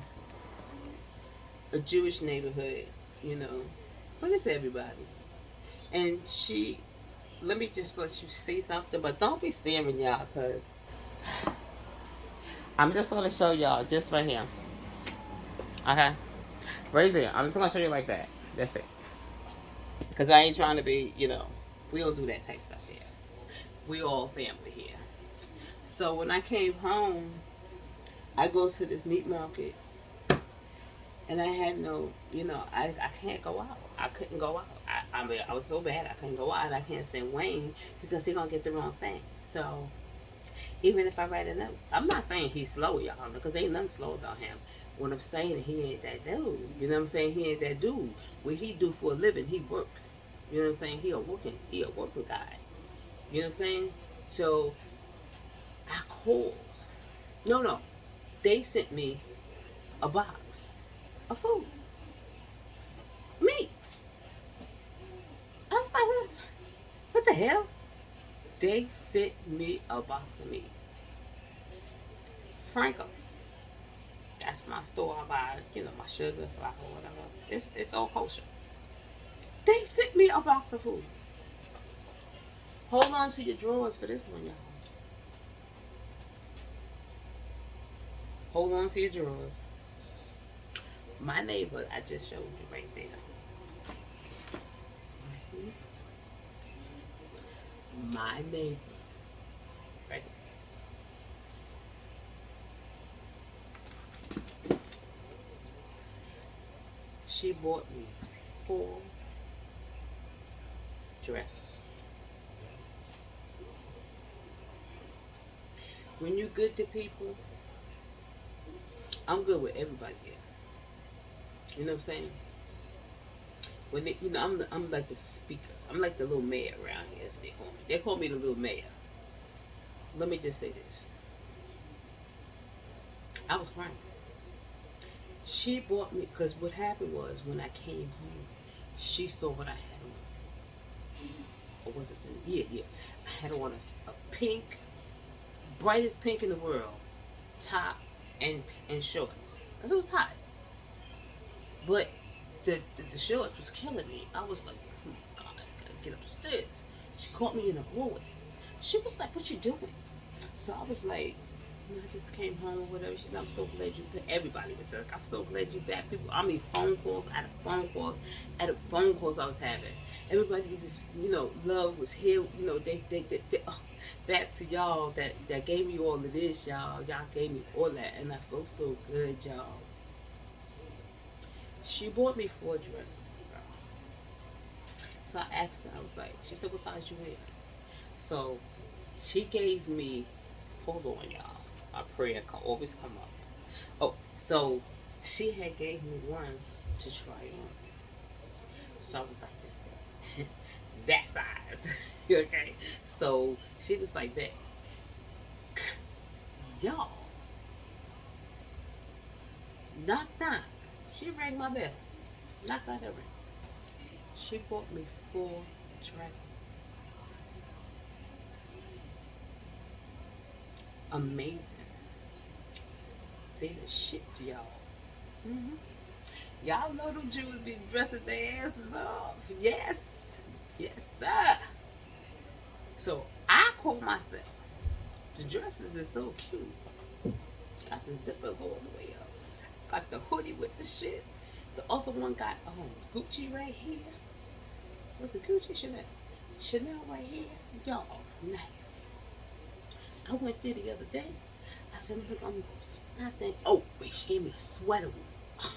a Jewish neighborhood, but it's everybody. And let me just let you see something, but don't be staring, y'all, because I'm just going to show y'all just right here. Okay? Right there. I'm just going to show you like that. That's it. Because I ain't trying to be, we don't do that type stuff here. We all family here. So when I came home, I go to this meat market, and I had no, I can't go out. I couldn't go out. I was so bad I couldn't go out, and I can't send Wayne because he's going to get the wrong thing. So even if I write a note, I'm not saying he's slow, y'all, because ain't nothing slow about him. What I'm saying, he ain't that dude. You know what I'm saying? He ain't that dude. What he do for a living, he work. You know what I'm saying? He a working guy. You know what I'm saying? So I called. No. They sent me a box of food. Meat. I was like, what the hell? They sent me a box of meat. Franco. That's my store. I buy, my sugar, flour, whatever. It's all kosher. They sent me a box of food. Hold on to your drawers for this one, y'all. Hold on to your drawers. My neighbor, I just showed you right there. My neighbor, right? She bought me 4 dresses. When you good to people, I'm good with everybody here. You know what I'm saying? When they, I'm like the speaker. I'm like the little mayor around here. If they call me, they call me the little mayor. Let me just say this: I was crying. She bought me because what happened was when I came home, she saw what I had on. Or was it the yeah? I had on a pink, brightest pink in the world, top and shorts because it was hot. But the shorts was killing me. I was like, oh my God, I gotta get upstairs. She caught me in the hallway. She was like, what you doing? So I was like, I just came home or whatever. She said, I'm so glad you back. Everybody was like, I'm so glad you back. People, I mean, phone calls, out of phone calls, out of phone calls I was having. Everybody just, love was here. Oh, back to y'all that gave me all of this, y'all. Y'all gave me all that, and I felt so good, y'all. She bought me 4 dresses, girl. So I asked her, I was like, she said, what size you wear? So she gave me, hold on, y'all. My prayer can always come up. Oh, so she had gave me one to try on. So I was like, this, that size. Okay. So she was like that. Y'all, knock knock. She rang my bell. Knock on her ring. She bought me 4 dresses. Amazing. They the shit, y'all. Mm-hmm. Y'all know them Jews be dressing their asses off. Yes. Yes, sir. So I call myself. The dresses are so cute. Got the zipper all the way up. Got the hoodie with the shit. The other one got Gucci right here. Was it Gucci? Chanel. Chanel right here. Y'all, nice. I went there the other day. I said, look, I think, oh, wait, she gave me a sweater one.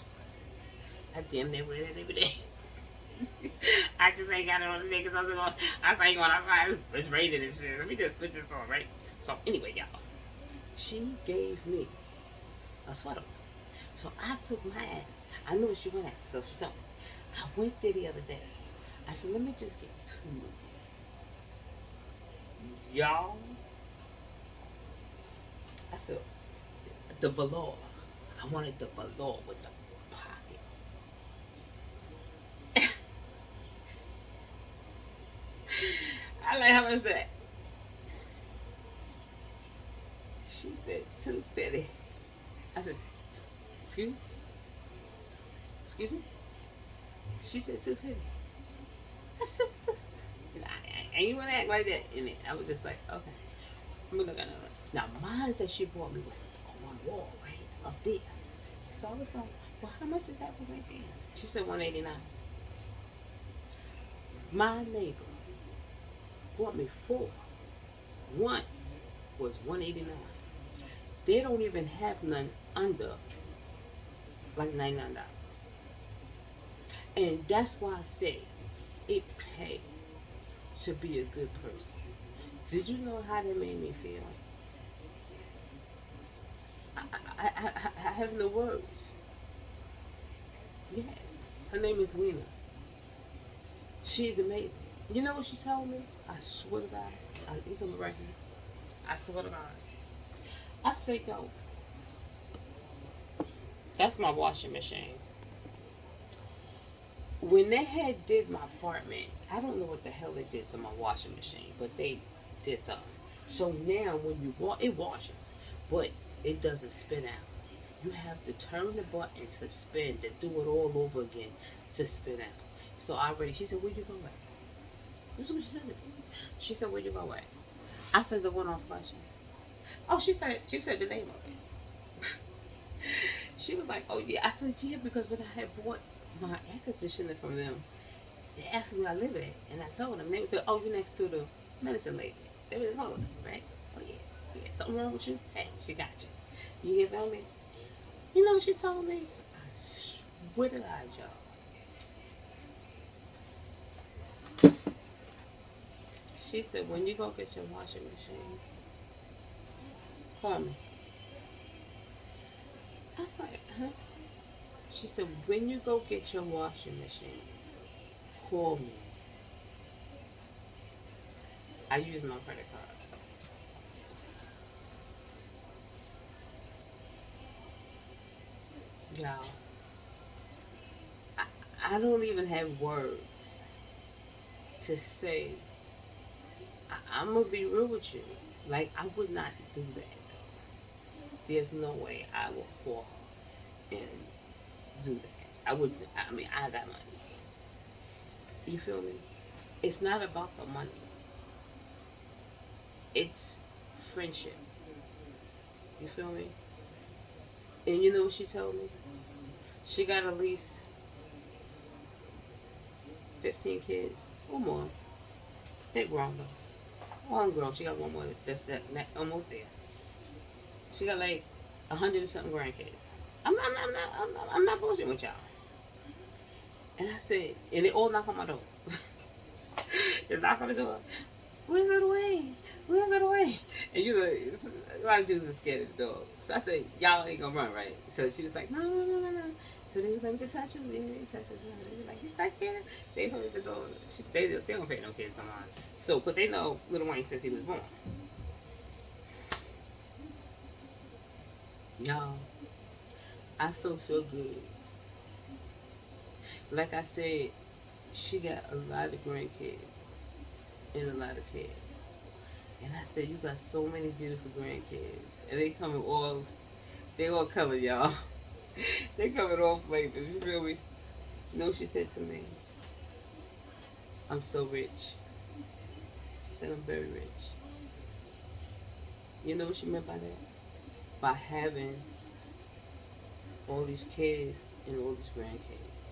I damn near wear that every day. I just ain't got it on the day because I was going outside. It's raining and shit. Let me just put this on, right? So, anyway, y'all. She gave me a sweater. So, I took my ass. I knew where she went at, so she told me. I went there the other day. I said, let me just get 2. Y'all. I said, the velour. I wanted the velour with the pockets. I like, how much that? She said $250. I said, excuse me? Excuse me? She said $250. I said, I ain't want to act like that. And I was just like, okay. Let me look at it. Now, mine that she bought me was on the wall, right? Up there. So I was like, well, how much is that one right there? She said $189. My neighbor bought me 4. One was $189. They don't even have none under like $99. And that's why I say it pays to be a good person. Did you know how that made me feel? I have no words. Yes. Her name is Weena. She's amazing. You know what she told me? I swear to God. You come right here. I swear to God. I said, yo, that's my washing machine. When they had did my apartment, I don't know what the hell they did to my washing machine, but they did something. So now when you it washes, but it doesn't spin out. You have to turn the button to spin, to do it all over again to spin out. So she said, where'd you go at? This is what she said to me. She said, where'd you go at? I said, the one on Flushing. Oh, she said the name of it. She was like, oh yeah. I said, yeah, because when I had bought my air conditioner from them, they asked me where I live at, and I told them. They would say, oh, you're next to the medicine lady. They was like, oh, right? Oh yeah, yeah. Something wrong with you? Hey, she got you. You hear me? You know what she told me? I swear to God, y'all. She said, when you go get your washing machine, call me. I'm like, huh? She said, when you go get your washing machine, call me. I use my credit card. Y'all, I, I don't even have words to say. I'm going to be real with you. Like, I would not do that. There's no way I will call her and do that. I would, I mean, I got money. You feel me? It's not about the money. It's friendship. You feel me? And you know what she told me? She got at least 15 kids or more. They're grown though. Well, I'm grown. She got one more that almost there. She got like 100 and something grandkids. I'm not bullshitting with y'all. And I said, and they all knock on my door. They knock on the door. Where's Little Wayne? Where's Little Wayne? And you know, a lot of Jews are scared of the dog. So I said, y'all ain't gonna run, right? So she was like, no, no, no, no, no. So they was like, we can touch him. They was like, he's not here. They heard the dog. They don't pay no kids no mind. So, but they know Little Wayne since he was born. Y'all, I feel so good. Like I said, she got a lot of grandkids and a lot of kids. And I said, you got so many beautiful grandkids. And they come in all, they all color, y'all. They come in all flavors. You feel me? You know what she said to me? I'm so rich. She said, I'm very rich. You know what she meant by that? By having all these kids and all these grandkids.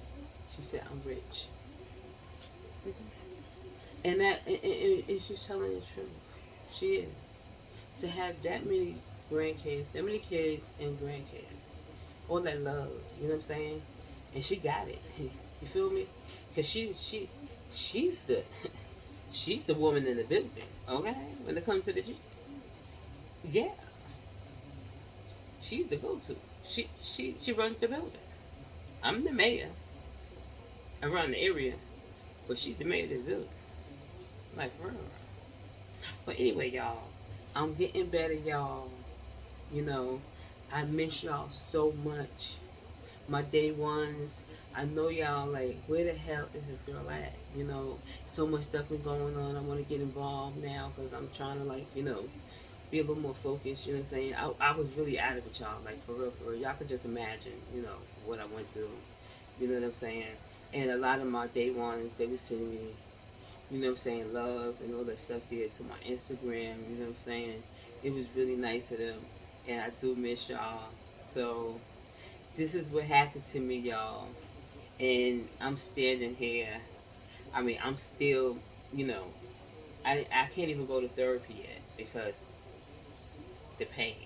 She said, I'm rich. And and she's telling the truth. She is. To have that many grandkids, that many kids and grandkids, all that love, you know what I'm saying? And she got it. You feel me? Because she's the she's the woman in the building, okay? When it comes to the yeah, she's the go-to. She runs the building. I'm the mayor around the area, but she's the mayor of this building. Like for real. But anyway, y'all, I'm getting better, y'all. You know, I miss y'all so much. My day ones, I know y'all like, where the hell is this girl at? You know, so much stuff been going on. I want to get involved now because I'm trying to like, you know, be a little more focused. You know what I'm saying? I was really out of it, y'all. Like for real, for real. Y'all could just imagine, you know, what I went through. You know what I'm saying? And a lot of my day ones, they were sending me, you know what I'm saying, love and all that stuff there to my Instagram, you know what I'm saying? It was really nice of them. And I do miss y'all. So this is what happened to me, y'all. And I'm standing here. I mean, I'm still, you know, I can't even go to therapy yet because the pain.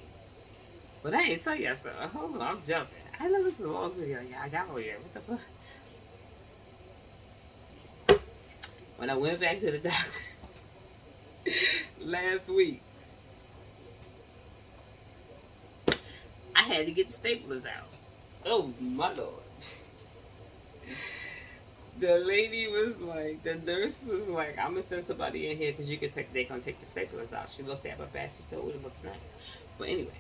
But I ain't tell y'all something. Hold on, I'm jumping. I know this is a long video, y'all. I got over here. What the fuck? When I went back to the doctor last week, I had to get the staplers out. Oh my lord. The lady was like, the nurse was like, I'm gonna send somebody in here because you can take, they gonna take the staplers out. She looked at my back, she told me it looks nice. But anyway,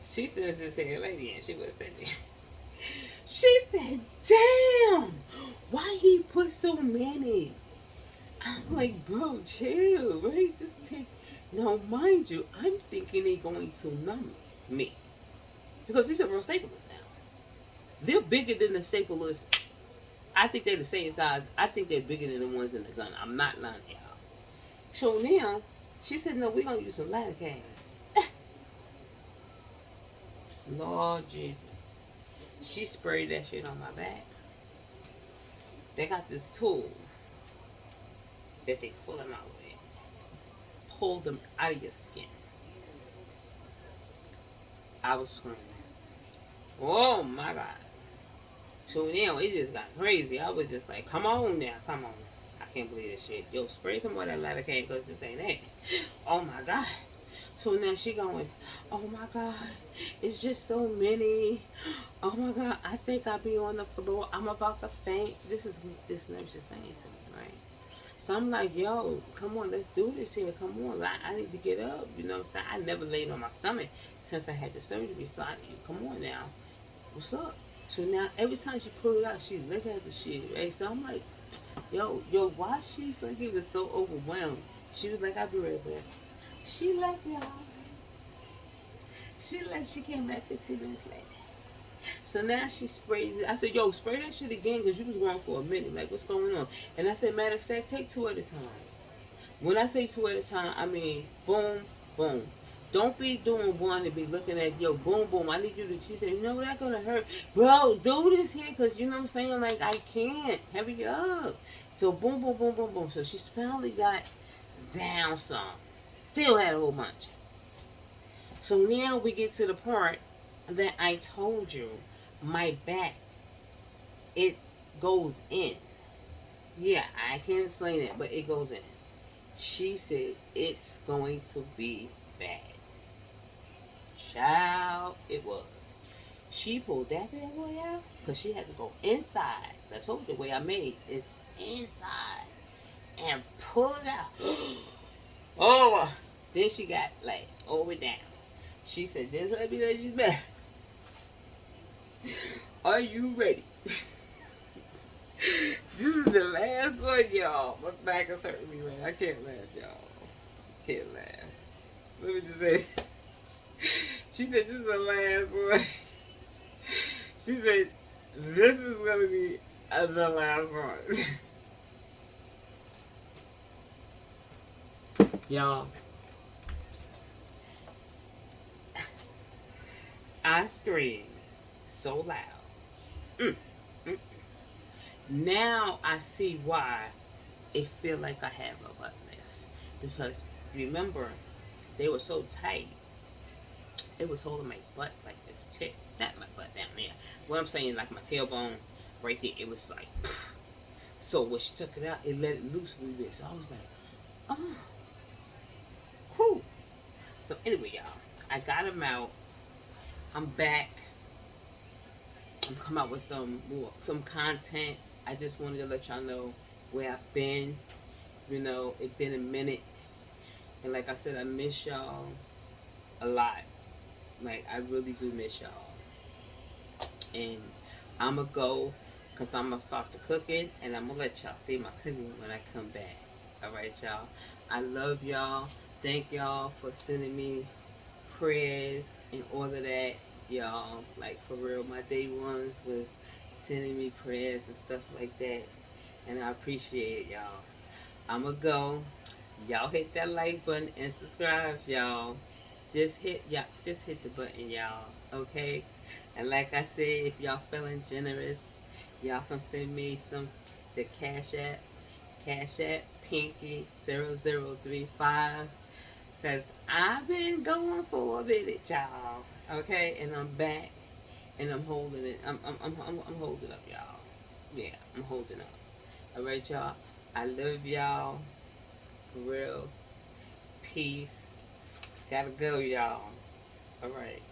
she sends this here lady in. She was sitting. She said, damn, why he put so many? I'm like, bro, chill, right? Just take. Now, mind you, I'm thinking they're going to numb me. Because these are real staplers now. They're bigger than the staplers. I think they're the same size. I think they're bigger than the ones in the gun. I'm not lying to y'all. So now, she said, no, we're going to use some lidocaine. Lord Jesus. She sprayed that shit on my back. They got this tool that they pull them out with. Pull them out of your skin. I was screaming. Oh my God. So now it just got crazy. I was just like, come on now, come on. I can't believe this shit. Yo, spray some more of that lidocaine because this ain't it. Oh my God. So now she going, oh my God, it's just so many. Oh my God, I think I'll be on the floor. I'm about to faint. This is what this nurse is saying to me, right? So I'm like, yo, come on, let's do this here. Come on, I need to get up. You know what I'm saying? I never laid on my stomach since I had the surgery. So come on now, what's up? So now every time she pull it out, she look at the shit, right? So I'm like, yo, why she fucking was so overwhelmed? She was like, I'll be right back. She left, y'all. She left. She came back 15 minutes later. So now she sprays it. I said, yo, spray that shit again because you was wrong for a minute. Like, what's going on? And I said, matter of fact, take 2 at a time. When I say 2 at a time, I mean, boom, boom. Don't be doing one and be looking at, yo, boom, boom. I need you to, she said, you know, that's going to hurt. Bro, do this here because, you know what I'm saying? Like, I can't. Hurry up. So, boom, boom, boom, boom, boom. So, she's finally got down some. Still had a whole bunch. So, now we get to the part that I told you. My back, it goes in. Yeah, I can't explain it, but it goes in. She said it's going to be bad. Child, it was. She pulled that bad boy out because she had to go inside. I told you the way I made it's inside and pull it out. Oh, then she got like over down. She said, "This let me let you back. Are you ready?" This is the last one, y'all. My back is hurting me right now. I can't laugh, y'all. Can't laugh. So let me just say, she said, this is the last one. She said, this is going to be the last one. Y'all, I screamed so loud. Mm, mm. Now I see why it feel like I have a butt lift. Because remember, they were so tight. It was holding my butt like this tip. Not my butt down there. What I'm saying, like my tailbone right there, it was like, pff. So when she took it out, it let it loose a little bit. So I was like, oh, whew. So anyway, y'all, I got them out. I'm back. I'm coming out with some content. I just wanted to let y'all know where I've been. You know, it's been a minute. And like I said, I miss y'all a lot. Like, I really do miss y'all. And I'm going to go because I'm going to start the cooking. And I'm going to let y'all see my cooking when I come back. Alright, y'all. I love y'all. Thank y'all for sending me prayers and all of that. Y'all, like, for real, my day ones was sending me prayers and stuff like that. And I appreciate it, y'all. I'm going to go. Y'all hit that like button and subscribe, y'all. Just hit the button, y'all. Okay? And like I said, if y'all feeling generous, y'all can send me the Cash App Pinky0035. Cause I've been going for a minute, y'all. Okay? And I'm back and I'm holding it. I'm holding up, y'all. Yeah, I'm holding up. Alright, y'all. I love y'all. For real. Peace. Gotta go, y'all. Alright.